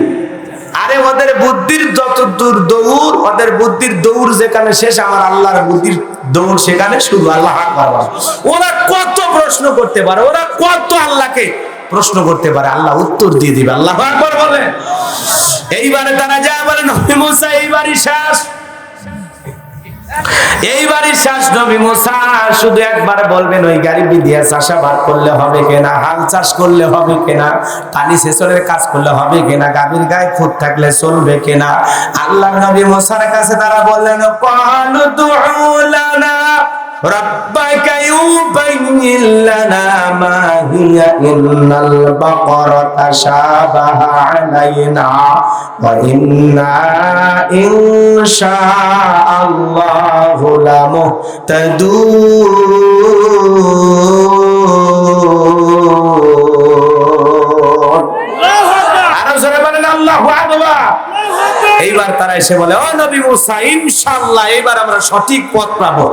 আরে ওদের বুদ্ধির যত দূর দৌড়, ওদের বুদ্ধির দৌড় যেখানে শেষ, আমার আল্লাহর বুদ্ধির দৌড় সেখানে শুরু। আল্লাহ আকবার। ওরা কত প্রশ্ন করতে পারে, ওরা কত আল্লাহকে প্রশ্ন করতে পারে, আল্লাহ উত্তর দিয়ে দিবে। আল্লাহ আকবার বলে। এইবারে তারা যা বলে নবী মুসা এইবারই শেষ, এইবারই শেষ। নবী মুসা শুধু একবার বলবেন ওই গাড়ি দিয়ে চাষাবাদ করলে হবে কিনা, হাল চাষ করলে হবে কিনা, পানি সেচনের কাজ করলে হবে কিনা, গাভীর গায়ে খুঁত থাকলে চলবে কিনা। আল্লাহ নবী মুসার কাছে তারা বললেন ক্বালু দুউ লানা রাব্বাকা ইউবাইয়িন লানা মা হিয়া ইন্নাল বাকারা তাশাবাহা আলাইনা ওয়া ইন্না ইনশাআল্লাহু লামুহতাদুন। আরো জোরে বলেন আল্লাহু আকবার। এইবার তারা এসে বলে ও নবী মুসা, ইনশাআল্লাহ এবার আমরা সঠিক পথ পাবো,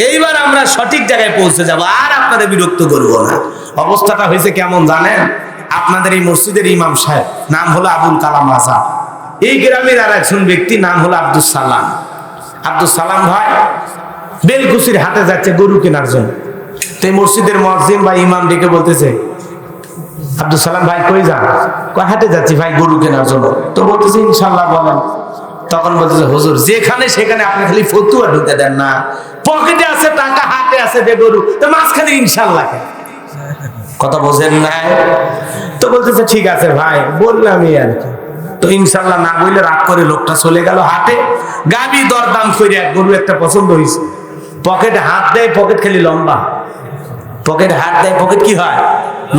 এইবার আমরা সঠিক জায়গায় পৌঁছে যাব, আর আপনাদের বিরক্ত করবো না। অবস্থাটা হয়েছে কেমন জানেন? আপনাদের এই মসজিদের ইমাম সাহেব নাম হলো আবুল কালাম আজাদ, এই গ্রামের আর একজন ব্যক্তি নাম হলো আব্দুল সালাম। আব্দুল সালাম ভাই বেলকুচির হাটে যাচ্ছে গরু কেনার জন্য। তো এই মসজিদের মুয়াজ্জিন বা ইমাম ডেকে বলতেছে আব্দুল সালাম ভাই কই যান? কই হাটে যাচ্ছি ভাই গরু কেনার জন্য। তো বলতেছে ইনশাআল্লাহ বলেন। তখন বলতেছে হুজুর যেখানে সেখানে আপনি খালি ফতুয়া ঢুকে দেন না, পকেটে আছে টাকা, হাতে আছে যে গরু, তো মাঝখানে ইনশাআল্লাহ কথা বোঝেন না। তো বলতেছে ঠিক আছে ভাই বললামই আর কি। তো ইনশাআল্লাহ না বললে রাগ করে লোকটা চলে গেল হাটে, গাবি দরদাম করে এক গরু একটা পছন্দ হয়েছে, পকেটে হাত দেয়, পকেট খালি লম্বা, পকেটে হাত দেয়, পকেট কি হয়?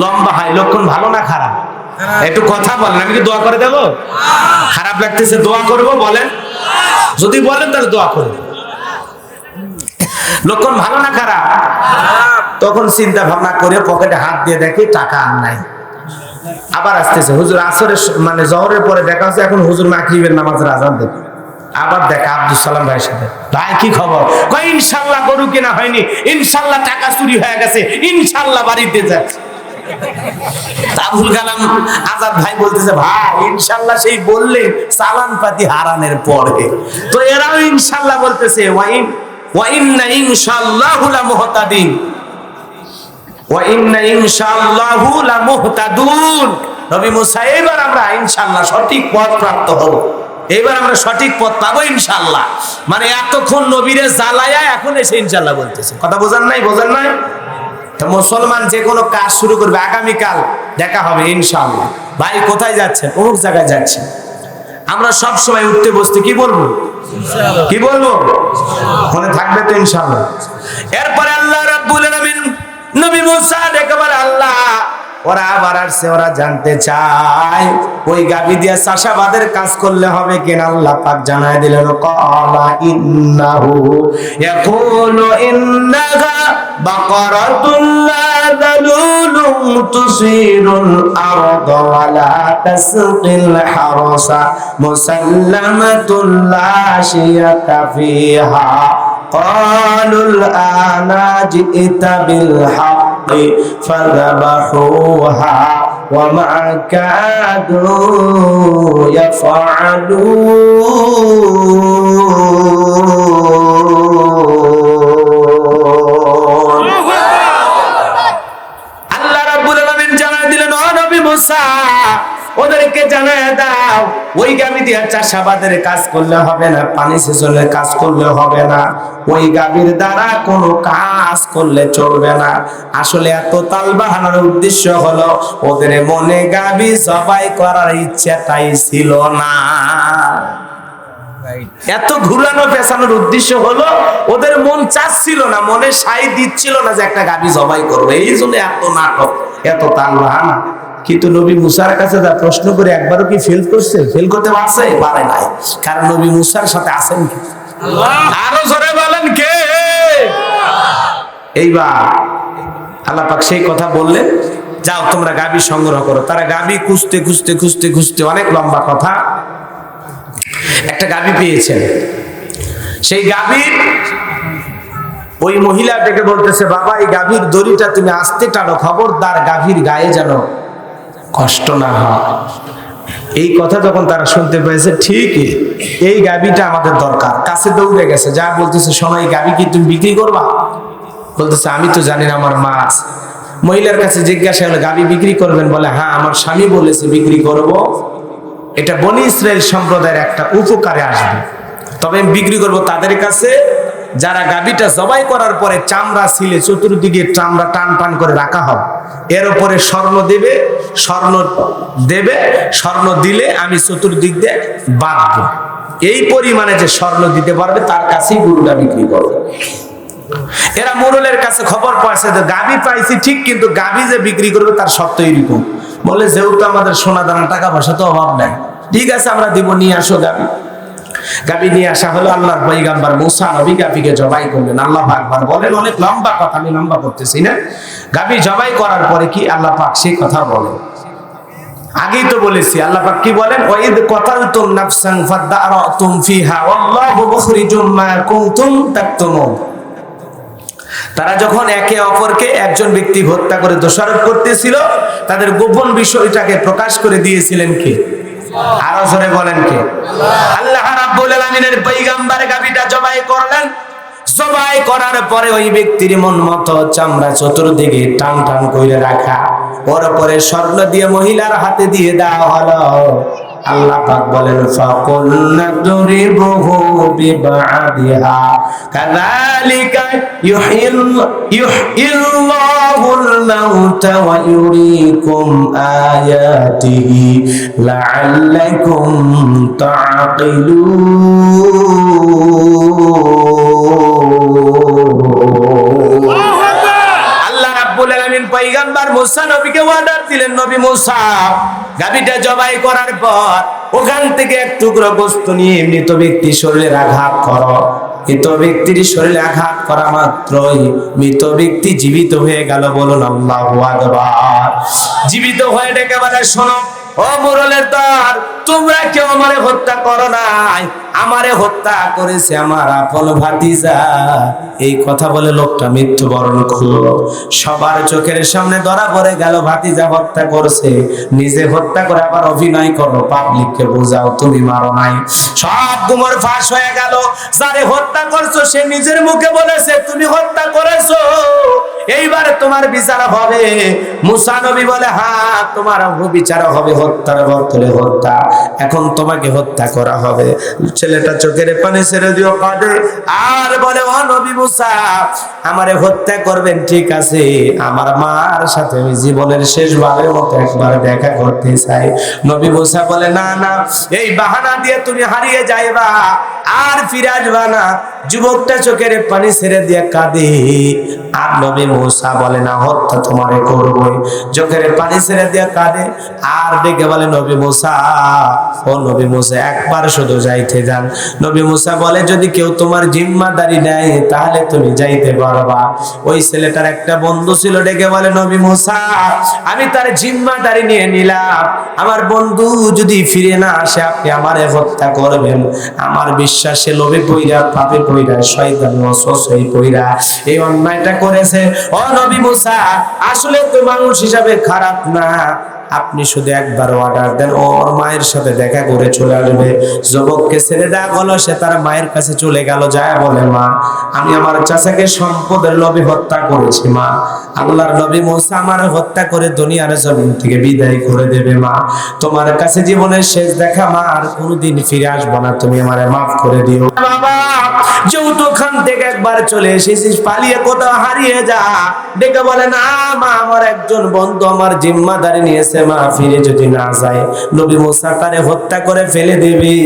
লম্বা হয়। লক্ষণ ভালো না খারাপ? একটু কথা বলেন, আমি কি দোয়া করে দেবো? খারাপ লাগতেছে দোয়া করবো বলেন? যদি বলেন তাহলে দোয়া করবো। লক্ষণ ভালো না খারাপ? তখন চিন্তা ভাবনা করে পকেটে হাত দিয়ে দেখি টাকা আর নাই। আবার আসতেছে হুজুর আসরের মানে জহরের পরে দেখা হচ্ছে, এখন হুজুর মাগরিবের নামাজের আজান দেবে। আবার দেখা আব্দুল সালাম ভাইয়ের সাথে, ভাই কি খবর? কই ইনশাআল্লাহ গরু কেনা হয়নি, ইনশাআল্লাহ টাকা চুরি হয়ে গেছে, ইনশাআল্লাহ বাড়িতে যাচ্ছে। আবুল কালাম আজাদ ভাই বলতেছে ভাই ইনশাআল্লাহ সেই বললেন চালান পাতি হারানের পরে, তো এরাও ইনশাআল্লাহ বলতেছে ওয়া ইন্না ইনশাআল্লাহু লামুহতাদিন, ওয়া ইন্না ইনশাআল্লাহু লামুহতাদুন। নবী মুসা এবার আমরা ইনশাআল্লাহ সঠিক পথ প্রাপ্ত হব, এবার আমরা সঠিক পথ পাবো ইনশাআল্লাহ। মানে এতক্ষণ নবীরে জ্বালায়া এখন এসে ইনশাআল্লাহ বলতেছে। কথা বোঝেন নাই? বোঝেন নাই? তো মুসলমান যে কোনো কাজ শুরু করবে, আগামীকাল দেখা হবে ইনশাআল্লাহ। ভাই কোথায় যাচ্ছেন? অমুক জায়গায় যাচ্ছেন। আমরা সব সময় উঠতে বসতে কি বলবো? কি বলবো? মনে থাকবে তো ইনশাআল্লাহ। এরপরে আল্লাহ রাব্বুল আলামিন নবী মুসা ডেকে বলে আল্লাহ ওরা আবার আসছে, ওরা জানতে চায় ওই গাবি দিয়ে চাষাবাদের কাজ করলে হবে কিনা। আল্লাহ পাক জানায় দিলেন ক্বালা ইন্নাহু ইয়াকুলু ইন্নাহা বাকারাতুন লা যালুলুন তুসিরুল আরদা ওয়া লা তাসকিল হারসা মুসাল্লামাতুন লা শিয়াতা ফিহা قالوا الآن جئت بالحق فذبحوها وما كادوا يفعلون। আল্লাহ রাব্বুল আলামিন জানাই দিলেন ও নবী মুসা, ওদেরকে জানায় দাও ওই গাভী দিয়ে চাষাবাদের কাজ করলে হবে না, পানি সেচনের কাজ করলে হবে না, ওই গাভীর দ্বারা কোনো কাজ করলে চলবে না। আসলে এত তাল বাহানোর উদ্দেশ্য হলো ওদের মনে গাভী জবাই করার ইচ্ছাটাই ছিল না। এত ঘুরানো পেছানোর উদ্দেশ্য হলো ওদের মন চাচ্ছিল না, মনে সাই দিচ্ছিল না যে একটা গাভী জবাই করবে, এই জন্য এত নাটক, এত তাল বাহানা। কিন্তু নবী মুসার কাছে যা প্রশ্ন করে একবারও কি ফেল করছে? ফেল করতে পারছে? পারে নাই। কারণ নবী মুসার সাথে আছেন কি? আরো জোরে বলেন কে? এইবার আল্লাহ পাক সেই কথা বললেন, যাও তোমরা গাভী সংগ্রহ করো। তারা গাভী খুঁজতে খুঁজতে খুঁজতে খুঁজতে, অনেক লম্বা কথা, একটা গাভী পেয়েছেন। সেই গাভীর ওই মহিলা ডেকে বলতেছে, বাবা এই গাভীর দড়িটা তুমি আস্তে টানো, খবরদার গাভীর গায়ে যেন কষ্ট না হয়। এই কথা যখন তারা শুনতে পেয়েছে, ঠিকই এই গাভীটা আমাদের দরকার, কাছে দৌড়ে গেছে, যা বলতেছে, শোনো এই গাভী কি তুমি বিক্রি করবা? বলতেছে, আমি তো জানি না, আমার মা আছে। মহিলার কাছে জিজ্ঞাসা হলো, গাভী বিক্রি করবেন? বলে, হ্যাঁ আমার স্বামী বলেছে বিক্রি করব, এটা বনি ইসরাইল সম্প্রদায়ের একটা উপকারে আসবে, তবে আমি বিক্রি করব তাদের কাছে যারা গাভীটা জবাই করার পরে চামড়া ছিলে চতুর্দিকে চামড়া টান টান করে রাখা হবে, এর উপরে স্বর্ণ দেবে, স্বর্ণ দিলে আমি চতুর্দিক দিয়ে বাঁধবো, এই পরিমাণে যে স্বর্ণ দিতে পারবে তার কাছেই গরুটা বিক্রি করবে। এরা মোড়লের কাছে খবর পাইছে যে গাভী পাইছি ঠিক, কিন্তু গাভী যে বিক্রি করবে তার শর্ত এরকম। বলে, যেহেতু আমাদের সোনা দানা টাকা পয়সা তো অভাব নাই, ঠিক আছে আমরা দিব, নিয়ে আসো গাভী। গাভী নিয়ে আসা হলো, আল্লাহর পয়গম্বর মুসা নবী গাভীকে জবাই করলেন। আল্লাহ আকবার বলেন, অনেক লম্বা কথা, আমি লম্বা করতেছি না। গাভী জবাই করার পরে কি আল্লাহ পাক সেই কথা বলেন, আগেই তো বলেছি। আল্লাহ পাক কি বলেন, ওয়াইদ কাতালতুম নাফসান ফাদারাতুম ফিহা ওয়াল্লাহু মুখরিজুম মা কুনতুম তাকতুমুন। তারা যখন একে অপরকে, একজন ব্যক্তি হত্যা করে দোষারোপ করতেছিল, তাদের গোপন বিষয়টাকে প্রকাশ করে দিয়েছিলেন কে? আরো জোরে বলেন কে? আল্লাহ রাব্বুল আলামিনের পয়গম্বর গাভীটা জবাই করলেন। জবাই করার পরে ওই ব্যক্তির মন মতো চামড়া চতুর্দিকে টান টান করে রাখা, ওর পরে স্বর্ণ দিয়ে মহিলার হাতে দিয়ে দেওয়া হলো। আল্লাহ পাক বলেন, ফাকুলনা দুরিবুহু বিবাদিহা কাযালিকা ইউহইল্লাহুল মাউতা ওয়া ইউরিকুম আয়াতিহি লাআল্লাকুম তা'কিলুন। আল্লাহ রাব্বুল আলামিন পয়গম্বর মুসা নবীকে অর্ডার দিলেন, নবী মুসা গাভীটা জবাই করার পর ওখান থেকে এক টুকরো গোশত নিয়ে মৃত ব্যক্তির শরীরে আঘাত করো। মৃত ব্যক্তির শরীরে আঘাত করা মাত্রই মৃত ব্যক্তি জীবিত হয়ে গেল। বলুন আল্লাহু আকবার। জীবিত হয়ে ডেকে বলে, শোনো ও মুরলের দল, তোমরা কেউ আমারে হত্যা করো নাই, আমারে হত্যা করেছে আমার আপন ভাতিজা। এই কথা বলে লোকটা মৃত্যুবরণ করলো। সবার চোখের সামনে ধরা পড়ে গেল, ভাতিজা হত্যা করছে, নিজে হত্যা করে আবার অভিনয় করলো, পাবলিককে বোঝাও তুমি মারো নাই। সব গুমর ফাঁস হয়ে গেল। যারে হত্যা করছো সে নিজের মুখে বলেছে তুমি হত্যা করেছো, এইবার তোমার বিচার হবে। মুসা নবী বলে, হ্যাঁ তোমার বিচার হবে, হত্যার বদলে হত্যা, এখন তোমাকে হত্যা করা হবে। ছেলেটা চোখের পানি ছেড়ে দিও, কাঁদে আর বলে, ও নবী মুসা আমারে হত্যা করবেন ঠিক আছে, আমার মার সাথে আমি জীবনের শেষবারের মতো একবার দেখা করতে চাই। নবী মুসা বলে, না না, এই বাহানা দিয়ে তুমি হারিয়ে যাইবা, আর ফিরে আসবা না। যুবকটা চোখের পানি ছেড়ে দিয়ে কাঁদে, আর নবী মুসা বলে, না হত্যা তোমারে করবই। চোখের পানি ছেড়ে দিয়ে কাঁদে আর ডেকে বলে, নবী মুসা, ও নবী মুসা একবার শুধু যাইতে যান। নবী মুসা বলে, যদি কেউ তোমার জিম্মাদারি নেয় তাহলে তুমি যাইতে পারবা। ওই ছেলেটার একটা বন্ধু ছিল, ডেকে বলে, নবী মুসা আমি তার জিম্মাদারি নিয়ে নিলাম, আমার বন্ধু যদি ফিরে না আসে আপনি আমারে হত্যা করবেন। আমার বিশ্বাসে লোভে পইরা, পাপে পইরা, শয়তান ওয়াসওয়াসায় পইরা এই অন্যায়টা করেছে। ও নবী মুসা আসলে তো মানুষ হিসাবে খারাপ না, আপনি শুধু একবার অর্ডার দেন, ওর মায়ের সাথে দেখা করে চলে আসবে। যুবককে ছেড়ে দেওয়া হলো, সে তার মায়ের কাছে চলে গেল, যায় বলে, মা আমি আমার চাচাকে সম্পদের লোভে হত্যা করেছি মা, আল্লাহর নবী মুসা আমার হত্যা করে দুনিয়ার জমিন থেকে বিদায় করে দেবে মা, তোমার কাছে জীবনের শেষ দেখা মা, আর কোনোদিন ফিরে আসবো না, তুমি আমারে মাফ করে দিও। বাবা যেহেতু খান থেকে একবার চলে এসেছিস, পালিয়ে কোথাও হারিয়ে যা, ডেকে বলে, না মা আমার একজন বন্ধু আমার জিম্মাদারি নিয়েছে মা, ফিরে যদি না যায় নবী মুসা তারে হত্যা করে ফেলে দিবি।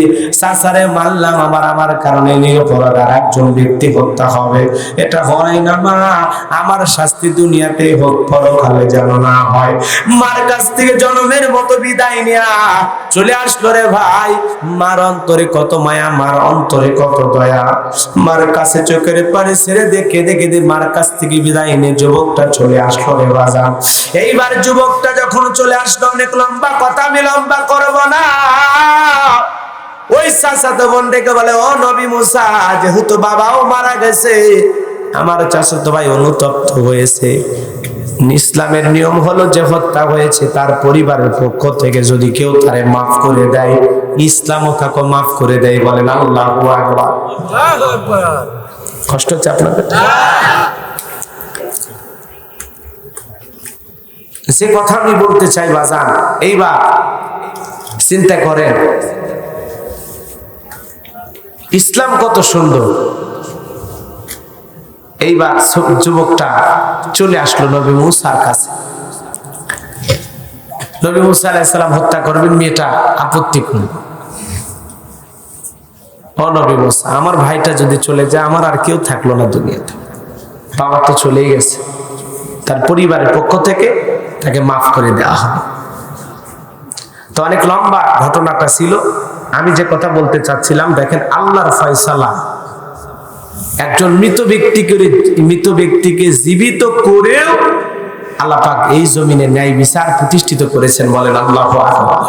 চাচারে মারলাম, আমার কারণে নিরপরাধ আর একজন ব্যক্তি হত্যা হবে, এটা হয় না মা, আমার শাস্তি দুনিয়াতে হোক, পরকালে যেন না হয়। মার কাছ থেকে জন্মের মতো বিদায় নেয়া চলে আসলো রে ভাই। মার অন্তরে কত মায়া, মার অন্তরে কত দয়া, মার কাছে চোখের পানি ছেড়ে দেখে দেখে মার কাছ থেকে বিদায় নিয়ে যুবকটা চলে আসলো রে বাজার। এইবার যুবকটা যখন চলে আসলো, অনেক লম্বা কথা, আমি লম্বা করবো না। ওই চাচাতো বোন ডেকে বলে, ও নবী মুসা, যেহেতু বাবাও মারা গেছে, আমার চাচাতো ভাই অনুতপ্ত হয়েছে। ইসলামের নিয়ম হলো যে হত্যা হয়েছে তার পরিবারের পক্ষ থেকে যদি কেউ তারে মাফ করে দেয়, ইসলামও তাকে মাফ করে দেয়। বলেন আল্লাহু আকবার। কষ্ট হচ্ছে আপনাদের? যে কথা আমি বলতে চাই বাজান, এইবার চিন্তা করেন ইসলাম কত সুন্দর। এইবার যুবকটা চলে আসলো নবী মুসার কাছে। নবী মুসা আলাইহিস সালাম হত্যা করবেন, মেয়েটা আপত্তি করল, ও নবী মুসা আমার ভাইটা যদি চলে যায়, আমার আর কেউ থাকলো না দুনিয়াতে, বাবা তো চলেই গেছে, তার পরিবারের পক্ষ থেকে তাকে মাফ করে দেওয়া হবে। তো অনেক লম্বা ঘটনাটা ছিল, আমি যে কথা বলতে চাচ্ছিলাম, দেখেন আল্লাহর ফয়সালা, একজন মৃত ব্যক্তিকে জীবিত করেও আল্লাহ পাক এই জমিনে ন্যায় বিচার প্রতিষ্ঠিত করেছেন। বলেন আল্লাহু আকবার।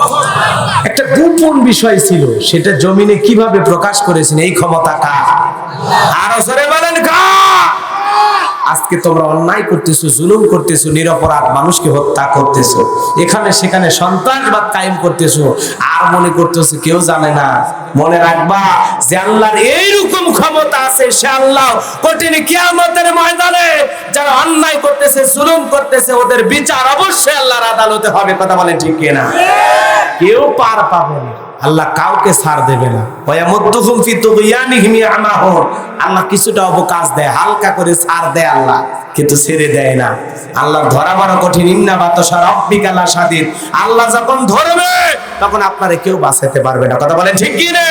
একটা গোপন বিষয় ছিল, সেটা জমিনে কিভাবে প্রকাশ করেছেন, এই ক্ষমতা কার? আরো জোরে বলেন কার? আজকে তোমরা অন্যায় করতেছো, জুলুম করতেছো, নিরপরাধ মানুষকে হত্যা করতেছো, এখানে সেখানে সন্ত্রাসবাদ কায়েম করতেছো, আর মনে করতেছো কেউ জানে না। মনে রাখবা যে আল্লাহর এইরকম ক্ষমতা আছে, সে আল্লাহ কঠিন কিয়ামতের ময়দানে যারা অন্যায় করতেছে, জুলুম করতেছে, ওদের বিচার অবশ্যই আল্লাহর আদালতে হবে। কথা বলেন ঠিক কিনা? কেউ পার পাবে না, আল্লাহ কাউকে ছাড় দেবে না। ওয়ায়ামুদ্দুহুম ফি তুগয়ানিহিম ইয়ামাহুন, আল্লাহ কিছুটা অবকাশ দেয়, হালকা করে ছাড় দেয় আল্লাহ, কিন্তু ছেড়ে দেয় না। আল্লাহ ধরা বড় কঠিন। ইন্না বাতাশা রাব্বিকা লাশাদীদ, আল্লাহ যখন ধরবে তখন আপনারে কেউ বাঁচাতে পারবে না। কথা বলেন ঠিক কি না?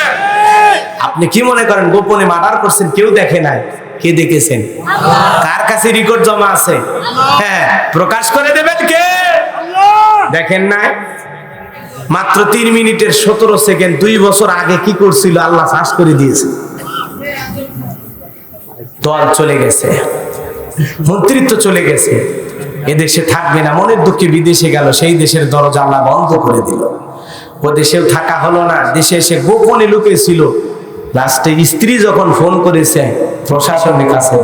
আপনি কি মনে করেন গোপনে মার্ডার করছেন, কেউ দেখে নাই? কে দেখেছেন? কার কাছে রেকর্ড জমা আছে? হ্যাঁ, প্রকাশ করে দেবেন কে? দেখেন নাই? মাত্র 3 মিনিটের 17 সেকেন্ড 2 বছর আগে কি করছিল আল্লাহ ফাঁস করে দিয়েছে। দল চলে গেছে, মন্ত্রিত্ব চলে গেছে, এদেশে থাকবে না, মনের দুঃখে বিদেশে গেল, সেই দেশের দরজা আল্লাহ বন্ধ করে দিল। ও দেশেও থাকা হলো না, দেশে এসে গোপনে লুকিয়েছিল। লাস্টে স্ত্রী যখন ফোন করেছে প্রশাসনের কাছে,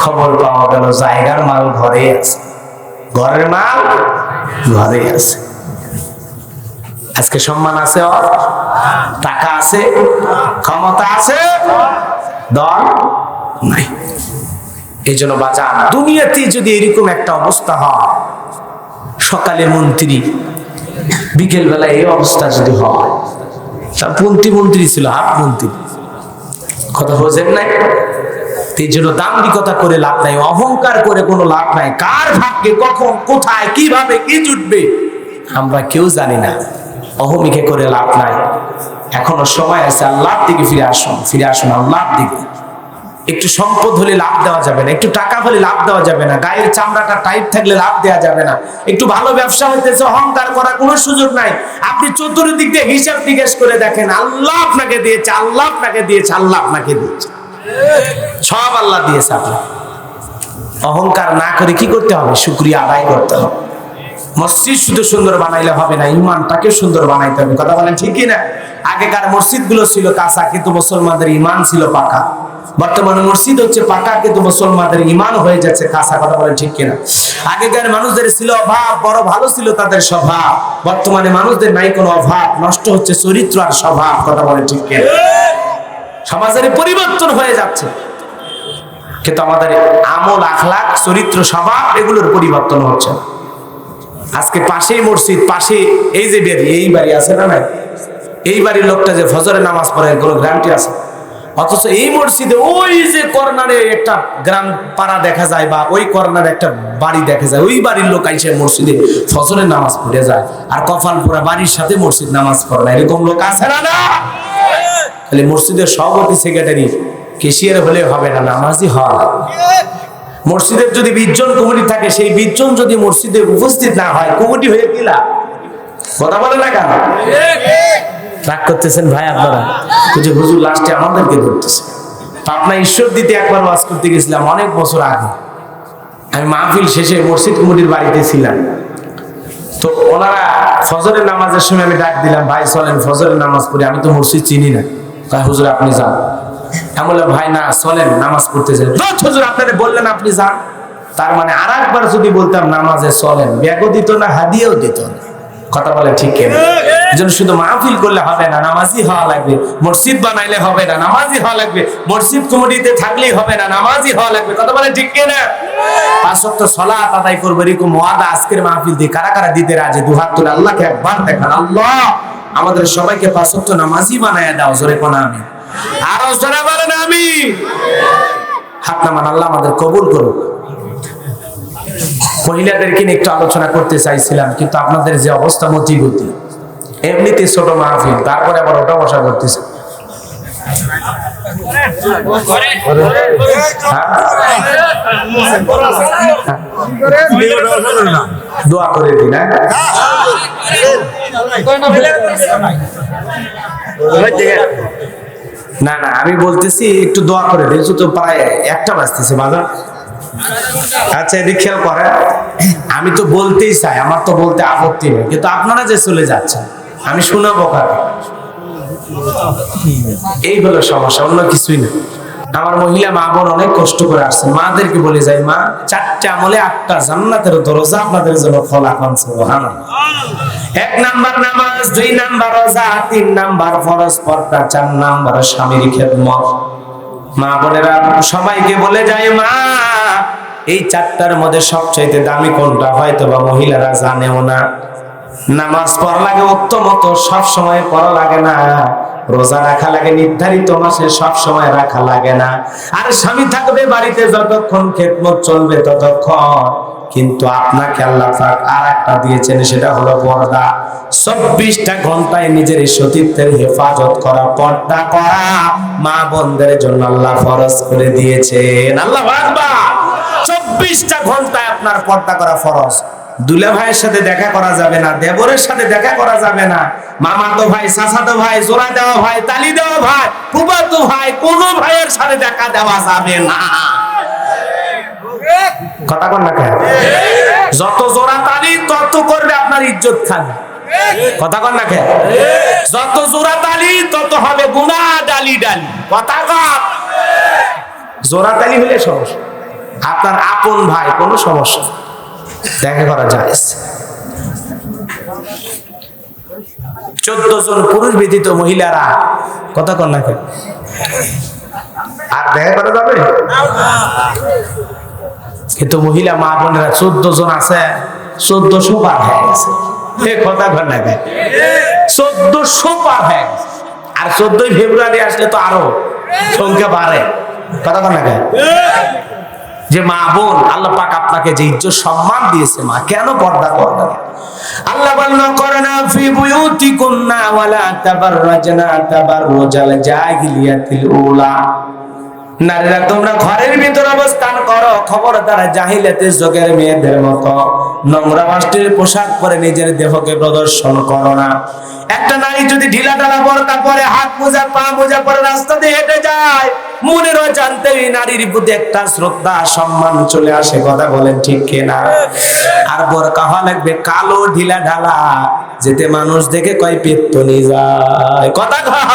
খবর পাওয়া গেল জায়গার মাল ঘরে আছে, ঘরের মাল ঘরে আছে। আজকে সম্মান আছে, ওর টাকা আছে, ক্ষমতা আছে, দল নাই। এই জন্য বাঁচান, দুনিয়াতে যদি এরকম একটা অবস্থা হয়, সকালে মন্ত্রী, বিকেল বেলা এই অবস্থা যদি হয়, তার মন্ত্রী ছিল হাফ মন্ত্রী, কথা বোঝেন নাই? এই জন্য দাম্ভিকতা করে লাভ নাই, অহংকার করে কোনো লাভ নাই। কার ভাগ্যে কখন কোথায় কিভাবে কি জুটবে আমরা কেউ জানি না, অহমিকে করে লাভ নাই। এখনো সময় আছে, আল্লাহর দিকে ফিরে আসুন আল্লাহর দিকে। একটু সম্পদ হলে লাভ দেওয়া যাবে না, একটু টাকা হলে লাভ দেওয়া যাবে না, গায়ের চামড়াটা টাইট থাকলে লাভ দেওয়া যাবে না, একটু ভালো ব্যবসা হইতেছে অহংকার করার কোনো সুযোগ নাই। আপনি চতুর্দিক দিয়ে হিসাব নিকেশ করে দেখেন, আল্লাহ আপনাকে দিয়েছে, আল্লাহ আপনাকে দিয়েছে, আল্লাহ আপনাকে দিয়েছে, সব আল্লাহ দিয়েছে। আপনার অহংকার না করে কি করতে হবে? শুকরিয়া আদায় করতে হবে। মসজিদ শুধু সুন্দর বানাইলে হবে না, ইমানটাকে সুন্দর বানাইতে হবে। কথা বলেন ঠিক কি না? আগেকার মসজিদ গুলো ছিল কাঁচা, কিন্তু মুসলমানদের ইমান ছিল পাকা। বর্তমানে মসজিদ হচ্ছে পাকা, কিন্তু মুসলমানদের ইমান হয়ে যাচ্ছে কাঁচা। কথা বলেন ঠিক কিনা? আগেকার মানুষদের ছিল অভাব, বড় ভালো ছিল তাদের স্বভাব। বর্তমানে মানুষদের নাই কোনো অভাব, নষ্ট হচ্ছে চরিত্র আর স্বভাব। কথা বলেন ঠিক কিনা? সমাজের পরিবর্তন হয়ে যাচ্ছে, কিন্তু আমাদের আমল, আখলাক, চরিত্র, স্বভাব এগুলোর পরিবর্তন হচ্ছে। আজকে পাশেই মসজিদ, পাশে এই যে বাড়ি, এই বাড়ি আছে না নাই, এই বাড়ির লোকটা যে ফজরের নামাজ পড়ে কোনো গ্যারান্টি আছে? অথচ এই মসজিদে ওই যে কর্নারে একটা গ্রাম পাড়া দেখা যায়, বা ওই কর্নারে একটা বাড়ি দেখা যায়, ওই বাড়ির লোক আইসে মসজিদে ফজরের নামাজ পড়ে যায়, আর কপাল পোড়া বাড়ির সাথে মসজিদ নামাজ পড়ে না। এরকম লোক আছে না? না, তাহলে মসজিদের সভাপতি, সেক্রেটারি, কেশিয়ার হলে হবে না, নামাজি হয়। মসজিদের যদি 20 জন কমিটি থাকে, সেই 20 জন যদি মসজিদে উপস্থিত না হয়, কমিটি হয়ে কি লাভ? কথা বলে না কেন? রাগ করতেছেন ভাই আপনারা? হুজুর লাস্টে আমাদেরকে ধরতেছে। পাবনা ঈশ্বর দিতে একবার ওয়াজ করতে গেছিলাম অনেক বছর আগে। আমি মাহফিল শেষে মসজিদ কমিটির বাড়িতে ছিলাম, তো ওনারা ফজরের নামাজের সময় আমি ডাক দিলাম, ভাই চলেন ফজরের নামাজ পড়ি, আমি তো মসজিদ চিনি না। তাই হুজুর আপনি যান। আমি বললাম ভাই না, চলেন নামাজ পড়তে যাই। হুজুর আপনারা বললেন আপনি যান, তার মানে আর একবার যদি বলতাম নামাজে চলেন, ব্যাগও দিত না, হাদিয়াও দিত না। কথা বলে ঠিক কেন? এজন্য শুধু মাহফিল করলে হবে না, নামাজি হওয়া লাগবে। মসজিদ বানাইলে হবে না, নামাজি হওয়া লাগবে। মসজিদ কমিটিতে থাকলেই হবে না, নামাজি হওয়া লাগবে। কথা বলে ঠিক কিনা? 5 ওয়াক্ত সালাত আদায় করবো, এরকম ওয়াদা আজকের মাহফিল দিয়ে কারা কারা দিতে রাজি? দুহাত তুলে আল্লাহকে একবার দেখান, আল্লাহ আমাদের সবাইকে 5 ওয়াক্ত নামাজি বানায় দাও। জোরে কোন আমিন। আরো জোরে বলেন আমিন। হাত নামান, আল্লাহ আমাদের কবুল করুন। মহিলাদেরকে নিয়ে একটু আলোচনা করতে চাইছিলাম, কিন্তু আপনাদের যে অবস্থা, মতি গতি, এমনিতে ছোট মাহফিল, তারপরে আবার ওটা বসা করতেছে। দোয়া করে দিন। না না, আমি বলতেছি একটু দোয়া করে দিন। তো প্রায় 1টা বাজতেছে বাজার। আচ্ছা, এদিক খেয়াল করেন। আমি তো বলতেই চাই, আমার তো বলতে আপত্তি নেই, কিন্তু আপনারা যে চলে যাচ্ছেন, আমি শোনাবো কাকে? এই হলো সমস্যা, অন্য কিছুই না। আমার মহিলা মা বোন অনেক কষ্ট করে আসছেন। মাদেরকে বলে যাই, মা 4টে আমলে 8টা জান্নাতের দরজা আপনাদের জন্য খোলা। সুবহানাল্লাহ। 1 নাম্বার নামাজ, 2 নাম্বার রোজা, 3 নাম্বার ফরজ পর্দা, 4 নাম্বার স্বামীর খেদমত। মা বোনেরা সবাইকে বলে যায়, মা এই 4টার মধ্যে সবচাইতে দামি কোনটা হয়তো বা মহিলারা জানেও না। নামাজ পড়া লাগে ওক্ত মতো, সব সময় পড়া লাগে না। রোজা রাখা লাগে নির্ধারিত মাসে, সব সময় রাখা লাগে না। আর স্বামী থাকবে বাড়িতে যতক্ষণ, খেদমত চলবে ততক্ষণ। কিন্তু আপনাকে আল্লাহ পাক আর একটা দিয়েছেন, সেটা হলো পর্দা। 24টা ঘন্টায় নিজের সতীত্বের হেফাজত করা, পর্দা করা মা বোনদের জন্য আল্লাহ ফরজ করে দিয়েছেন। আল্লাহু আকবার। 24টা ঘন্টায় আপনার পর্দা করা ফরজ। দুলা ভাইয়ের সাথে দেখা করা যাবে না, দেবরের সাথে দেখা করা যাবে না, মামাতো ভাই, চাচাতো ভাই, জোড়া দেওয়া ভাই, তালি দেওয়া ভাই, ফুফাতো ভাই, কোন ভাইয়ের সাথে দেখা দেওয়া যাবে না। কথা কন না কেন? যত জোড়া তালি তত করবে আপনার ইজ্জত খাবে। কথা কন না কেন? যত জোড়া তালি তত হবে গুনাহ ডালি ডালি। কথা কন। জোড়া তালি হলে সমস্যা, আপনার আপন ভাই কোনো সমস্যা দেখা করা যায়। 14 জন পুরুষ ব্যতীত মহিলারা, কথা কন না কেন, আর দেখা করা যাবে? কিন্তু মহিলা মা বোনেরা 14 জন আছে, 1400 পার হয়ে গেছে। কথা কন না কেন? 1400 পার হয়ে গেছে। আর 14ই ফেব্রুয়ারি আসলে তো আরো সংখ্যা বাড়ে। কথা কন না কেন? যে মা বোন, আল্লাহ পাক আপনাকে যে ইজ্জত সম্মান দিয়েছে, মা কেন পর্দা করবে না? আল্লাহ বলল, করনা ফি বুয়ুতিকুন্না ওয়ালা তাবাররাজনা তাবাররুজাল জাহিলিয়াতিল উলা। নারীরা তোমরা ঘরের ভিতর অবস্থান করো, খবরদার জাহিলিয়াতের যুগের মেয়েদের মতো নোংরা অশ্লীল পোশাক পরে নিজের দেহকে প্রদর্শন করো না। একটা নারী যদি ঢিলা ঢালা বোরকা পরে, হাত মোজা পা মোজা পরে রাস্তা দিয়ে হেঁটে যায়, মনের অজান্তেই নারীর প্রতি একটা শ্রদ্ধা সম্মান চলে আসে। কথা বলেন ঠিক কিনা? আর বোরকা হওয়া লাগবে কালো ঢিলা ঢালা, যেতে মানুষ দেখে কয় পেত্তনি যায়। কথা কয়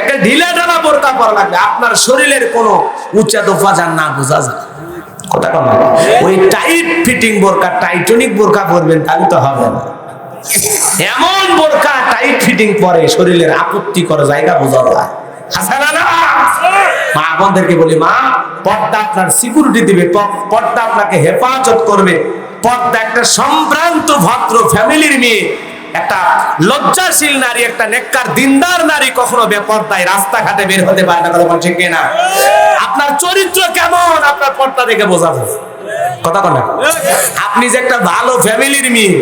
একটা ঢিলা ঢালা বোরকা পরা লাগবে, আপনার শরীরের কোনো উচ্চা দোফা যান না বোঝা যায়। কথা কয় ওই টাইট ফিটিং বোরকা, টাইটনিক বোরকা পরবেন, তাহলে তো হবে না। এমন বোরকা টাইট ফিটিং পরে শরীরের আপত্তিকর জায়গা বোঝা যায়। আছে না? মা বোনদেরকে বলি, মা পর্দা আপনার সিকিউরিটি দিবে, পর্দা আপনাকে হেফাজত করবে। পর্দা একটা সম্ভ্রান্ত ভদ্র ফ্যামিলির মেয়ে, একটা লজ্জাশীল নারী, একটা নেককার দিনদার নারী কখনো বেপর্দায় রাস্তাঘাটে বের হতে পারে না। কথা বলছেন কিনা? আপনার চরিত্র কেমন আপনার পর্দা দেখে বোঝা যায়। কথা বলে আপনি যে একটা ভালো ফ্যামিলির মেয়ে,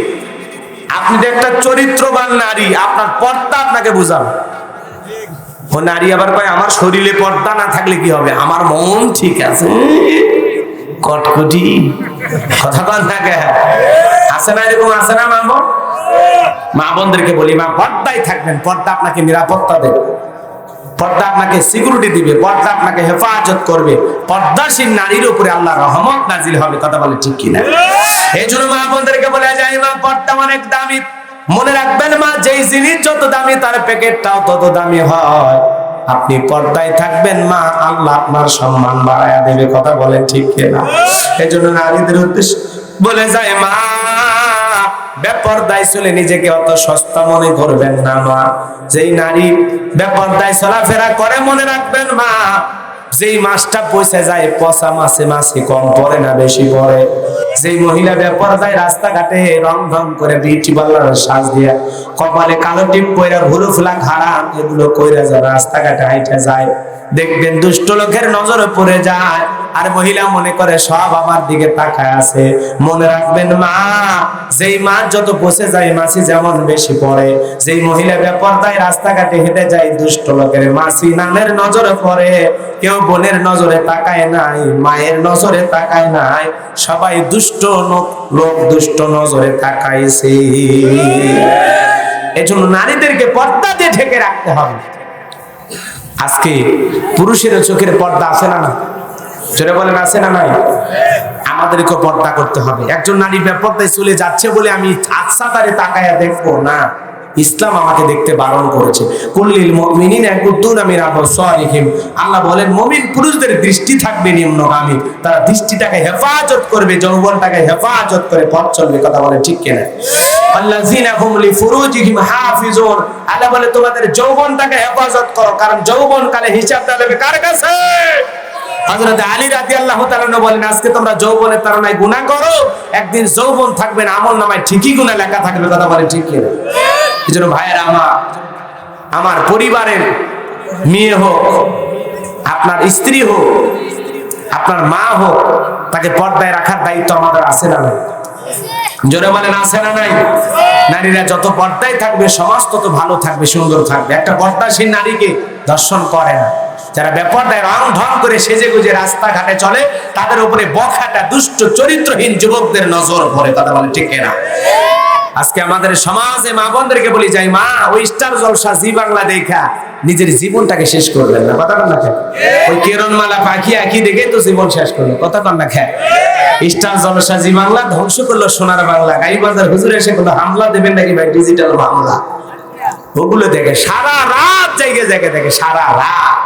আপনি যে একটা চরিত্রবান নারী, আপনার পর্দা আপনাকে বোঝাবে। ও নারী আবার কয় আমার শরীরে পর্দা না থাকলে কি হবে, আমার মন ঠিক আছে কটকটি। কথা কন না কে? আছে না এরকম? আছে না মা বোনদেরকে বলি, মা পর্দায় থাকবেন, পর্দা আপনাকে নিরাপত্তা দেবে, পর্দা আপনাকে সিকিউরিটি দিবে, পর্দা আপনাকে হেফাজত করবে। পর্দাশীল নারীর উপরে আল্লাহর রহমত নাজিল হবে। কথা বলে ঠিক কিনা? এই জন্য মা বোনদেরকে বলে যায়, মা পর্দা অনেক দামি। মনে রাখবেন মা, যেই জিনিস যত দামি তার প্যাকেটটাও তত দামি হয়। আপনি পর্দায় থাকবেন মা, আল্লাহ আপনার সম্মান বাড়ায়া দেবে। কথা বলেন ঠিক কিনা? এই জন্য নারীদের উদ্দেশ্যে বলে যায়, মা বেপরদায় চলে নিজেকে অত সস্তা মনে করবেন না মা। যেই নারী বেপরদায় চলাফেরা করে, মনে রাখবেন মা, যেই মাছটা পয়সা যায় পচা মাছে মাছে কম পড়ে না বেশি পড়ে। যেই মহিলা বেপরদায় রাস্তাঘাটে রং ঢং করে বিউটি পার্লারের সাজ দিয়া, কপালে কালো টিপ পয়রা, ভুরু ফুলা হারাম এগুলো কইরা যারা রাস্তাঘাটে হাইটা যায়, দেখবেন দুষ্ট লোকের নজরে পড়ে যায়। আর মহিলা মনে করে সব আমার দিকে তাকায় আছে। মনে রাখবেন মা, যেই মাছ যত পচে যায় মাছি যেমন বেশি পড়ে। যেই মহিলা বেপরদায় রাস্তাঘাটে হেঁটে যায়, দুষ্ট লোকের মাছি নামের নজরে পড়ে। কেউ বোনের নজরে তাকায় নাই, মায়ের নজরে তাকায় নাই, সবাই দুষ্ট লোক দুষ্ট নজরে তাকাইছে। এই জন্য নারীদেরকে পর্দা দিয়ে ঢেকে রাখতে হবে। আজকে পুরুষের চোখের পর্দা আছে না? যেটা বলেন আছে না নাই? আমাদেরকে পর্দা করতে হবে। একজন নারী বেপরদায় চলে যাচ্ছে বলে আমি আচ্ছা তারে তাকায়া দেখবো না। ইসলাম আমাকে দেখতে বারণ করেছে। কুল্লিল মুমিনিনা ইয়াগুদ্দুনা মিন আবসারিহিম। আল্লাহ বলেন মুমিন পুরুষদের দৃষ্টি থাকবে নিম্নগামী, তারা দৃষ্টিটাকে হেফাজত করবে, যৌবনটাকে হেফাজত করে পথ চলবে। কথা বলে ঠিক কিনা? আল্লাযিনা হুম লিফুরুজিহিম হাফিজুন। আল্লাহ বলে তোমাদের যৌবনটাকে হেফাজত করো, কারণ যৌবনকালে হিসাব দেবে কার কাছে? হযরত আলী রাদিয়াল্লাহু তাআলা বলেন, আজকে তোমরা যৌবনের তাড়নায় গুনাহ করো, একদিন যৌবন থাকবে না, আমলনামায় ঠিকই গুনাহ লেখা থাকবে। কথা বলে ঠিক কিনা? এজন্য ভাইয়েরা আমার পরিবারের মেয়ে হোক, আপনার স্ত্রী হোক, আপনার মা হোক, তাকে পর্দায় রাখার দায়িত্ব আমাদের আছে না নাই? জোরে বলেন আছে না নাই? নারীরা যত পর্দায় থাকবে সমাজ তত ভালো থাকবে, সুন্দর থাকবে। একটা পর্দাশীল নারীকে দর্শন করে না। যারা বেপরদায় রং ঢং করে সেজে গুজে রাস্তাঘাটে চলে, তাদের উপরে বখাটা দুষ্ট চরিত্রহীন যুবকদের নজর পড়ে। কথা বলে ঠিক কিনা? আজকে আমাদের সমাজে মা বোনদেরকে বলি যাই, মা ওই স্টার জলসা জি বাংলা দেখা নিজের জীবনটাকে শেষ করবেন না। কথা কন না খায় ওই কেরণমালা পাখি একই দেখে তো জীবন শেষ করলো। কথা কন না খায় স্টার জলসা জি বাংলা ধ্বংস করলো সোনার বাংলা। গাইবাজার হুজুর এসে কোনো হামলা দেবেন নাকি ভাই? ডিজিটাল মামলা ওগুলো দেখে সারা রাত জায়গায় জায়গায় দেখে, সারা রাত।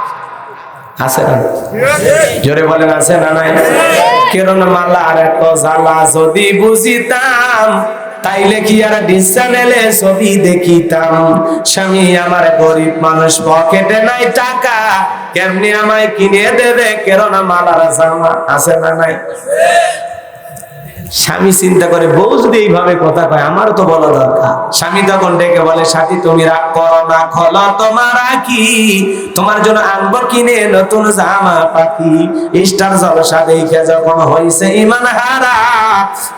আছে না? জোরে বলেন আছে না নাই? কেরণমালা আর এত জ্বালা যদি বুঝিতাম, তাইলে কি আর ডিসচানেলে ছবি দেখিতাম। স্বামী আমার গরিব মানুষ, পকেটে নাই টাকা, কেমনি আমায় কিনে দেবে কেরণমালার জামা? আছে না নাই? স্বামী চিন্তা করে, বউ যদি এইভাবে কথা কয় আমারও তো বলা দরকার। স্বামী তখন ডেকে বলে, সাথী তুমি রাগ করো না, খোলো তোমার আঁখি, তোমার জন্য আনবো কিনে নতুন জামা পাখি। স্টার জলসা দেখে যখন হইছে ইমান হারা,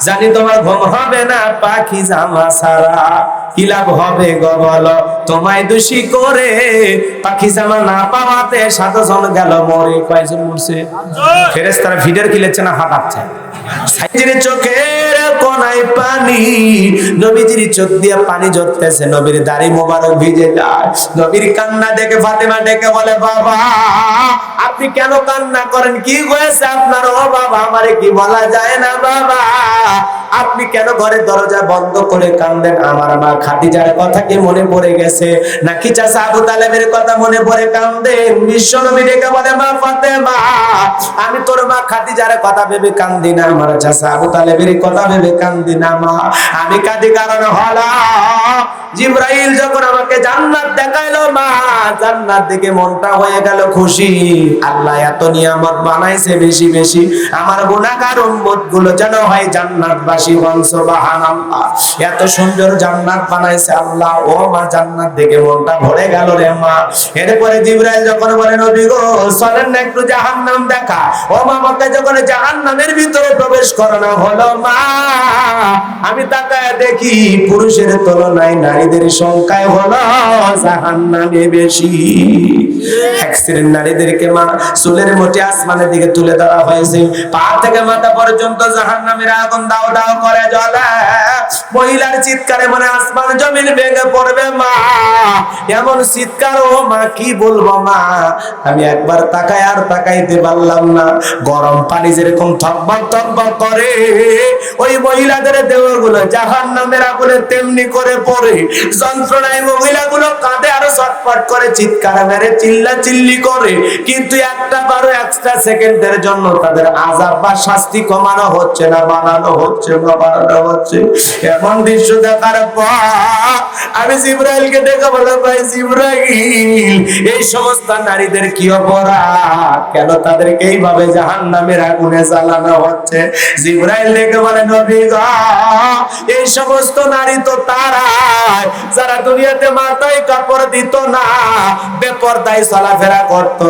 জানি তোমার ঘুম হবে না পাখি জামা ছাড়া। কি লাভ হবে গো বলো তোমায় দোষী করে, পাখি জামা না পাওয়াতে 7 জন গেল মরে। কয়জন মরছে? ফেরেশতারা ভিডের কিলেছে না ফাটাচ্ছে। সাইজের চোখের কোনা পানি, নবীজির চোখ দিয়ে পানি ঝরতেছে, নবীর দাড়ি মোবারক ভিজে যায়। নবীর কান্না দেখে ফাতেমা ডেকে বলে, বাবা আপনি কেন কান্না করেন, কি হয়েছে আপনার? ও বাবা আমারে কি বলা যায় না বাবা, আপনি কেন ঘরের দরজা বন্ধ করে কান্দেন? আমার মা খাদিজার কথা কি মনে পড়ে গেছে, নাকি চাচা আবু তালেবের কথা মনে পড়ে কান্দেন? বিশ্বনবী ডেকে বলে, মা ফাতেমা আমি তোর মা খাদিজার কথা ভেবে কান্দি না, আমার চাচা আবু তালেবের কথা ভেবে কান্দি না মা, আমি কাঁদি কারণ হলো জিবরাইল যখন আমাকে জান্নাত দেখাইলো মা, জান্নাত দেখে মনটা হয়ে গেল খুশি। আল্লাহ এত নিয়ামত বানাইছে বেশি বেশি, আমার গুনাহগার উম্মত গুলো যেন হয় জান্নাতবাসী, বল সুবহানাল্লাহ। এত সুন্দর জান্নাত বানাইছে আল্লাহ। ও মা জান্নাত দেখে মনটা ভরে গেল রে মা। এরপরে জিবরাইল যখন বলে, নবী গো চলেন না একটু জাহান্নাম দেখা। ও মা আমাকে যখন জাহান্নামের ভিতরে প্রবেশ করানো হলো মা, আমি তাকায় দেখি পুরুষের তুলনায় নারীদের সংখ্যায় হলো জাহান্নামে বেশি। এক শ্রেণীর নারীদেরকে মা চুলের মুঠি আসমানের দিকে তুলে ধরা হয়েছে, পা থেকে মাথা পর্যন্ত জাহান্নামের আগুন দাও দাও করে জ্বলে। মহিলার চিৎকারে মানে আসমান জমিন ভেঙে পড়বে মা, এমন চিৎকার ও মা কি বলবো মা, আমি একবার তাকায় আর তাকাইতে পারলাম না। গরম পানি যেরকম থকবক থকবক করে ওই মহিলাদের দেহগুলো জাহান্নামের আগুনে তেমনি করে পড়ে, যন্ত্রণায় মহিলাগুলো কাঁদে আর ছটফট করে, চিৎকার মেরে চিল্লা চিল্লি করে, কিন্তু একটা বারো এক্সট্রা সেকেন্ডের জন্য তাদের আযাব বা শাস্তি কমানো হচ্ছে না, বাড়ানো হচ্ছে না, বাড়ানো হচ্ছে। এমন দৃশ্য দেখার পর আমি জিবরাইলকে ডেকে বলে, ভাই জিবরাইল এই সমস্ত নারীদের কি অপরাধ, কেন তাদেরকে এইভাবে জাহান্নামের আগুনে জ্বালানো হচ্ছে? জিবরাইল ডেকে বলে, নবী গো এই সমস্ত নারী তো তারাই যারা দুনিয়াতে মাথায় কাপড় দিত না, বেপরদায় চলাফেরা করত,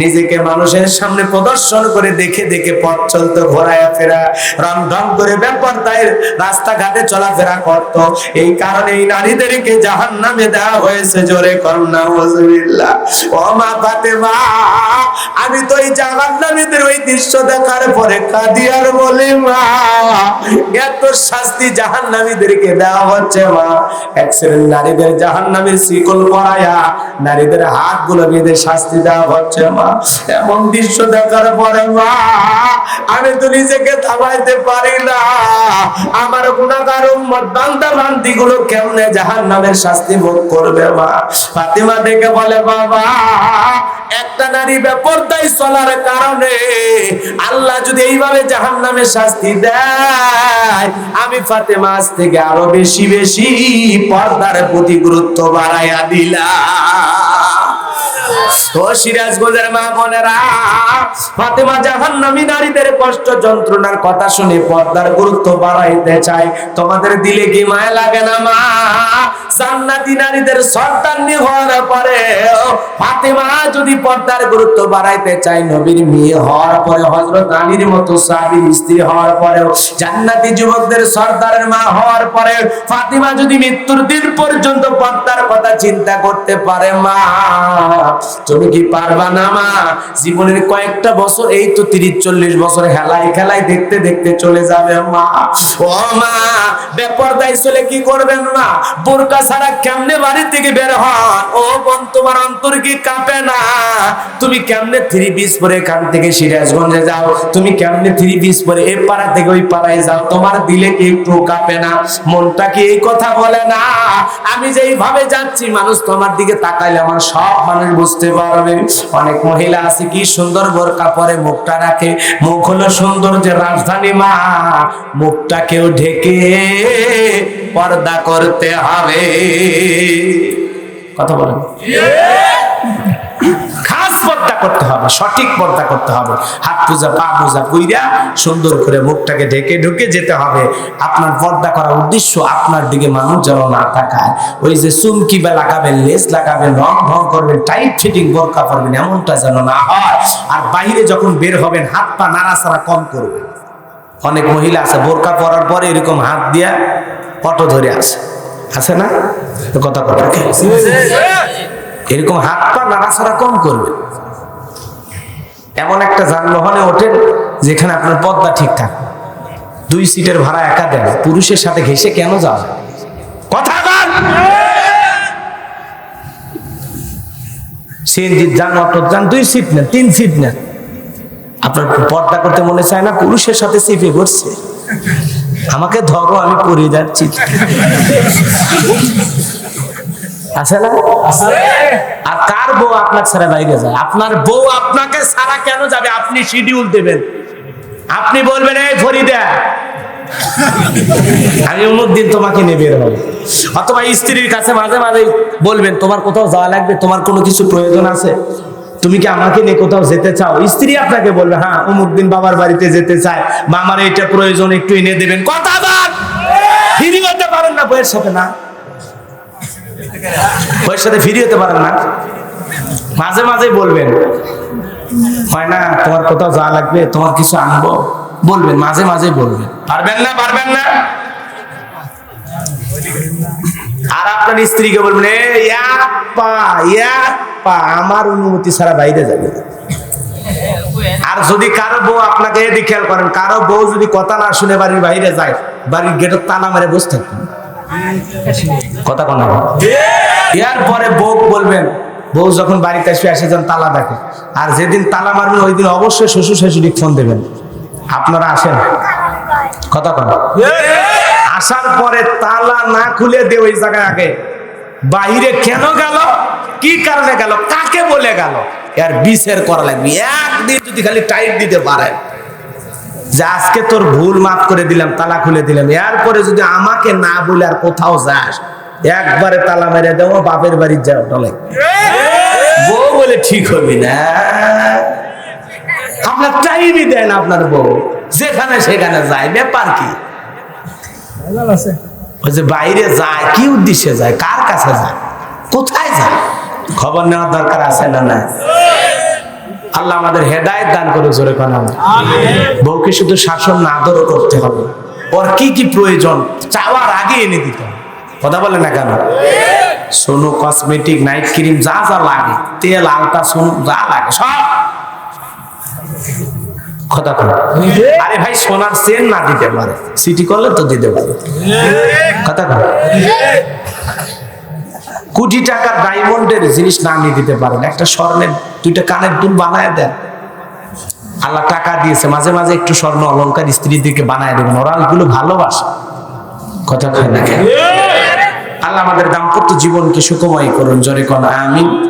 নিজেকে মানুষের সামনে প্রদর্শন করে দেখে দেখে পথ চলতো, ঘোরায় ফেরা রংঢং করে বেপরদায় রাস্তাঘাটে চলাফেরা করত। এই কারণে এই নারীদেরকে জাহান্নামে দেওয়া হয়েছে। জোরে করুণা ওয়াজবিল্লাহ। ও মা ফাতেমা আমি তো এই জাহান্নামীদের ওই দৃশ্য দেখার পরে কাঁদি আর বলি মা এত শাস্তি জাহান্নামীদেরকে দেওয়া হচ্ছে মা। এক শ্রেণীর নারীদের জাহান্নামের শিকল পরায়া নারীদের হাতগুলো বেঁধে শাস্তি দেওয়া হচ্ছে মা। এমন দৃশ্য দেখার পরে মা আমি তো নিজেকে থামাইতে পারি না, আমার গুনাহগার উম্মত বান্দা বান্দিগুলো কেমনে জাহান্নামের শাস্তি ভোগ করবে মা। ফাতেমা ডেকে বলে, বাবা একটা নারী বেপরদায় চলার কারণে আল্লাহ যদি এইভাবে জাহান্নামের শাস্তি দেয়, আমি ফাতেমা আজ থেকে আরো বেশি বেশি পর্দার প্রতি গুরুত্ব বাড়াইয়া দিলাম। ও সিরাজগঞ্জের মা বোনেরা, ফাতেমা জাহান্নামী নারীদের কষ্ট যন্ত্রণার কথা শুনে পর্দার গুরুত্ব বাড়াইতে চায়। তোমাদের দিলে কি মায়া লাগে না মা? জান্নাতি নারীদের সন্তানি হওয়ার পরে ফাতেমা যদি পর্দার গুরুত্ব বাড়াইতে চায়, নবীর মেয়ে হওয়ার পরে, হযরত আলীর মতো সাহাবীর স্ত্রী হওয়ার পরে, জান্নাতি যুবকদের সর্দারের মা হওয়ার পরে ফাতেমা যদি মৃত্যুর দিন পর্যন্ত পর্দার কথা চিন্তা করতে পারে মা, তুমি কি পারবা না মা? জীবনের কয়েকটা বছর, এই তো 30-40 বছর হেলাই খেলাই দেখতে দেখতে চলে যাবে মা। ও মা বেপরদায় চলে কি করবেন মা? বোরকা ছাড়া কেমনে বাড়ি থেকে বের হন? ও বোন তোমার অন্তর কি কাঁপে না? তুমি কেমনে 3 পিস পরে এখান থেকে সিরাজগঞ্জে যাও, তুমি কেমনে 3 পিস পরে এই পাড়া থেকে ওই পাড়ায় যাও, তোমার দিলে কি একটু কাঁপে না? মনটা কি এই কথা বলে না? আমি যেইভাবে যাচ্ছি মানুষ তোমার দিকে তাকাইলে আমার সব মানুষ বুঝতে পারবে। অনেক মহিলা আছে কি সুন্দর বোরকা পরে মুখটা রাখে, মুখ হলো সৌন্দর্যের রাজধানী মা, মুখটাকেও ঢেকে পর্দা করতে হবে। কথা বলেন, খাস পর্দা করতে হবে, সঠিক পর্দা করতে হবে। হাত পূজা পা পূজা কইরা সুন্দর করে মুখটাকে ঢেকে ঢুকে যেতে হবে। আপনার পর্দা করার উদ্দেশ্য আপনার দিকে মানুষ যেন না তাকায়। ওই যে চুমকি বা লাগাবেন, লেস লাগাবেন, রং ঢং করবেন, টাইট ফিটিং বোরকা পরবেন, এমনটা যেন না হয়। আর বাইরে যখন বের হবেন হাত পা নাড়াচাড়া কম করবেন। অনেক মহিলা আছে বোরকা পরার পরে এরকম হাত দিয়া অটো ধরে আছে না? কথা কথা এরকম হাত পা নাড়াচাড়া কম করবে। এমন একটা যানবাহনে ওঠেন যেখানে আপনার পর্দা ঠিক থাকবে, 2 সিটের ভাড়া একা দেন, পুরুষের সাথে ঘেসে কেন যাও? কথা বল। সিএনজি যান, অটো যান, 2 সিট নেন, 3 সিট নেন। আপনার পর্দা করতে মনে চায় না? পুরুষের সাথে চেপে বসছে, আমাকে ধরো আমি পড়ে যাচ্ছি। আছে না? আর কার বউ আপনাকে ছাড়া বাইরে যায়? আপনার বউ আপনাকে ছাড়া কেন যাবে? আপনি শিডিউল দেবেন, আপনি বলবেন এই ফরিদা আমি অমুক দিন তোমাকে নিয়ে বের হবো। অথবা স্ত্রীর কাছে মাঝে মাঝে বলবেন তোমার কোথাও যাওয়া লাগবে, তোমার কোনো কিছু প্রয়োজন আছে, তুমি কি আমাকে নিয়ে কোথাও যেতে চাও? স্ত্রী আপনাকে বলবে হ্যাঁ অমুক দিন বাবার বাড়িতে যেতে চায়, বা আমার এইটা প্রয়োজন একটু এনে দেবেন। কথা বল। ফ্রি হতে পারেন না বউয়ের সাথে? না, বউয়ের সাথে ফ্রি হতে পারেন না? মাঝে মাঝে বলবেন, হয় না তোমার কোথাও যাওয়া লাগবে, তোমার কিছু আনবো, বলবেন, মাঝে মাঝে বলবেন। পারবেন না? পারবেন না? আর আপনার স্ত্রীকে বলবেন আমার অনুমতি ছাড়া বাইরে যাবে না। আর যদি কারো বউ, আপনাকে এদিকে খেয়াল করেন, কারো বউ যদি কথা না শুনে বাড়ির বাইরে যায়, বাড়ির গেটের তালা মেরে বসে থাকবেন। কথা কোন? এরপরে বউ বলবেন, বউ যখন বাড়িতে আসবে আসে যখন তালা দেখে, আর যেদিন তালা মারবেন ওই দিন অবশ্যই শ্বশুর শাশুড়ি ফোন দেবেন, আপনারা আসেন। কথা কোন? আসার পরে তালা না খুলে দে ওই জায়গায় আগে বাহিরে কেন গেল, কি কারণে গেল, কাকে বলে গেল, এর বিচার করা লাগবে। একদিন যদি খালি টাইট দিতে পারে যে আজকে তোর ভুল মাফ করে দিলাম, তালা খুলে দিলাম, এরপরে যদি আমাকে না বলে আর কোথাও যাস, একবারে তালা মেরে দেবো, বাপের বাড়ি যাও টলে। বউ বলে ঠিক হবি না, আপনার টাইমই দেন আপনার বউ, যেখানে সেখানে যায়, ব্যাপার কি? ওই যে বাইরে যায় কি উদ্দেশ্যে যায়, কার কাছে যায়, কোথায় যায়, খবর নেওয়ার দরকার আছে না? না। আল্লাহ আমাদের হেদায়েত দান করে, জোরে কোন আমিন। বউকে শুধু শাসন না, আদরও করতে হবে, ওর কি কি প্রয়োজন চাওয়ার আগে এনে দিতে হবে। কথা বলে না কেন? সোনো, কসমেটিক, নাইট ক্রিম, যা যা লাগে, তেল, আলতা, সোনো, যা লাগে সব। কথা বলে, আরে ভাই সোনার চেন না দিতে পারে, সিটি করলে তো দিতে পারে। কথা বলে, কোটি টাকার ডায়মন্ডের জিনিস না নিয়ে দিতে পারেন, একটা স্বর্ণের 2টা কানের দুল বানায় দেন। আল্লাহ টাকা দিয়েছে, মাঝে মাঝে একটু স্বর্ণ অলংকার স্ত্রীদেরকে বানায় দেবেন, ওরা ওইগুলো ভালোবাসে। কথা কয় না কেন? আল্লাহ আমাদের দাম্পত্য জীবনকে সুখময় করুন, জোরে কোন আমিন।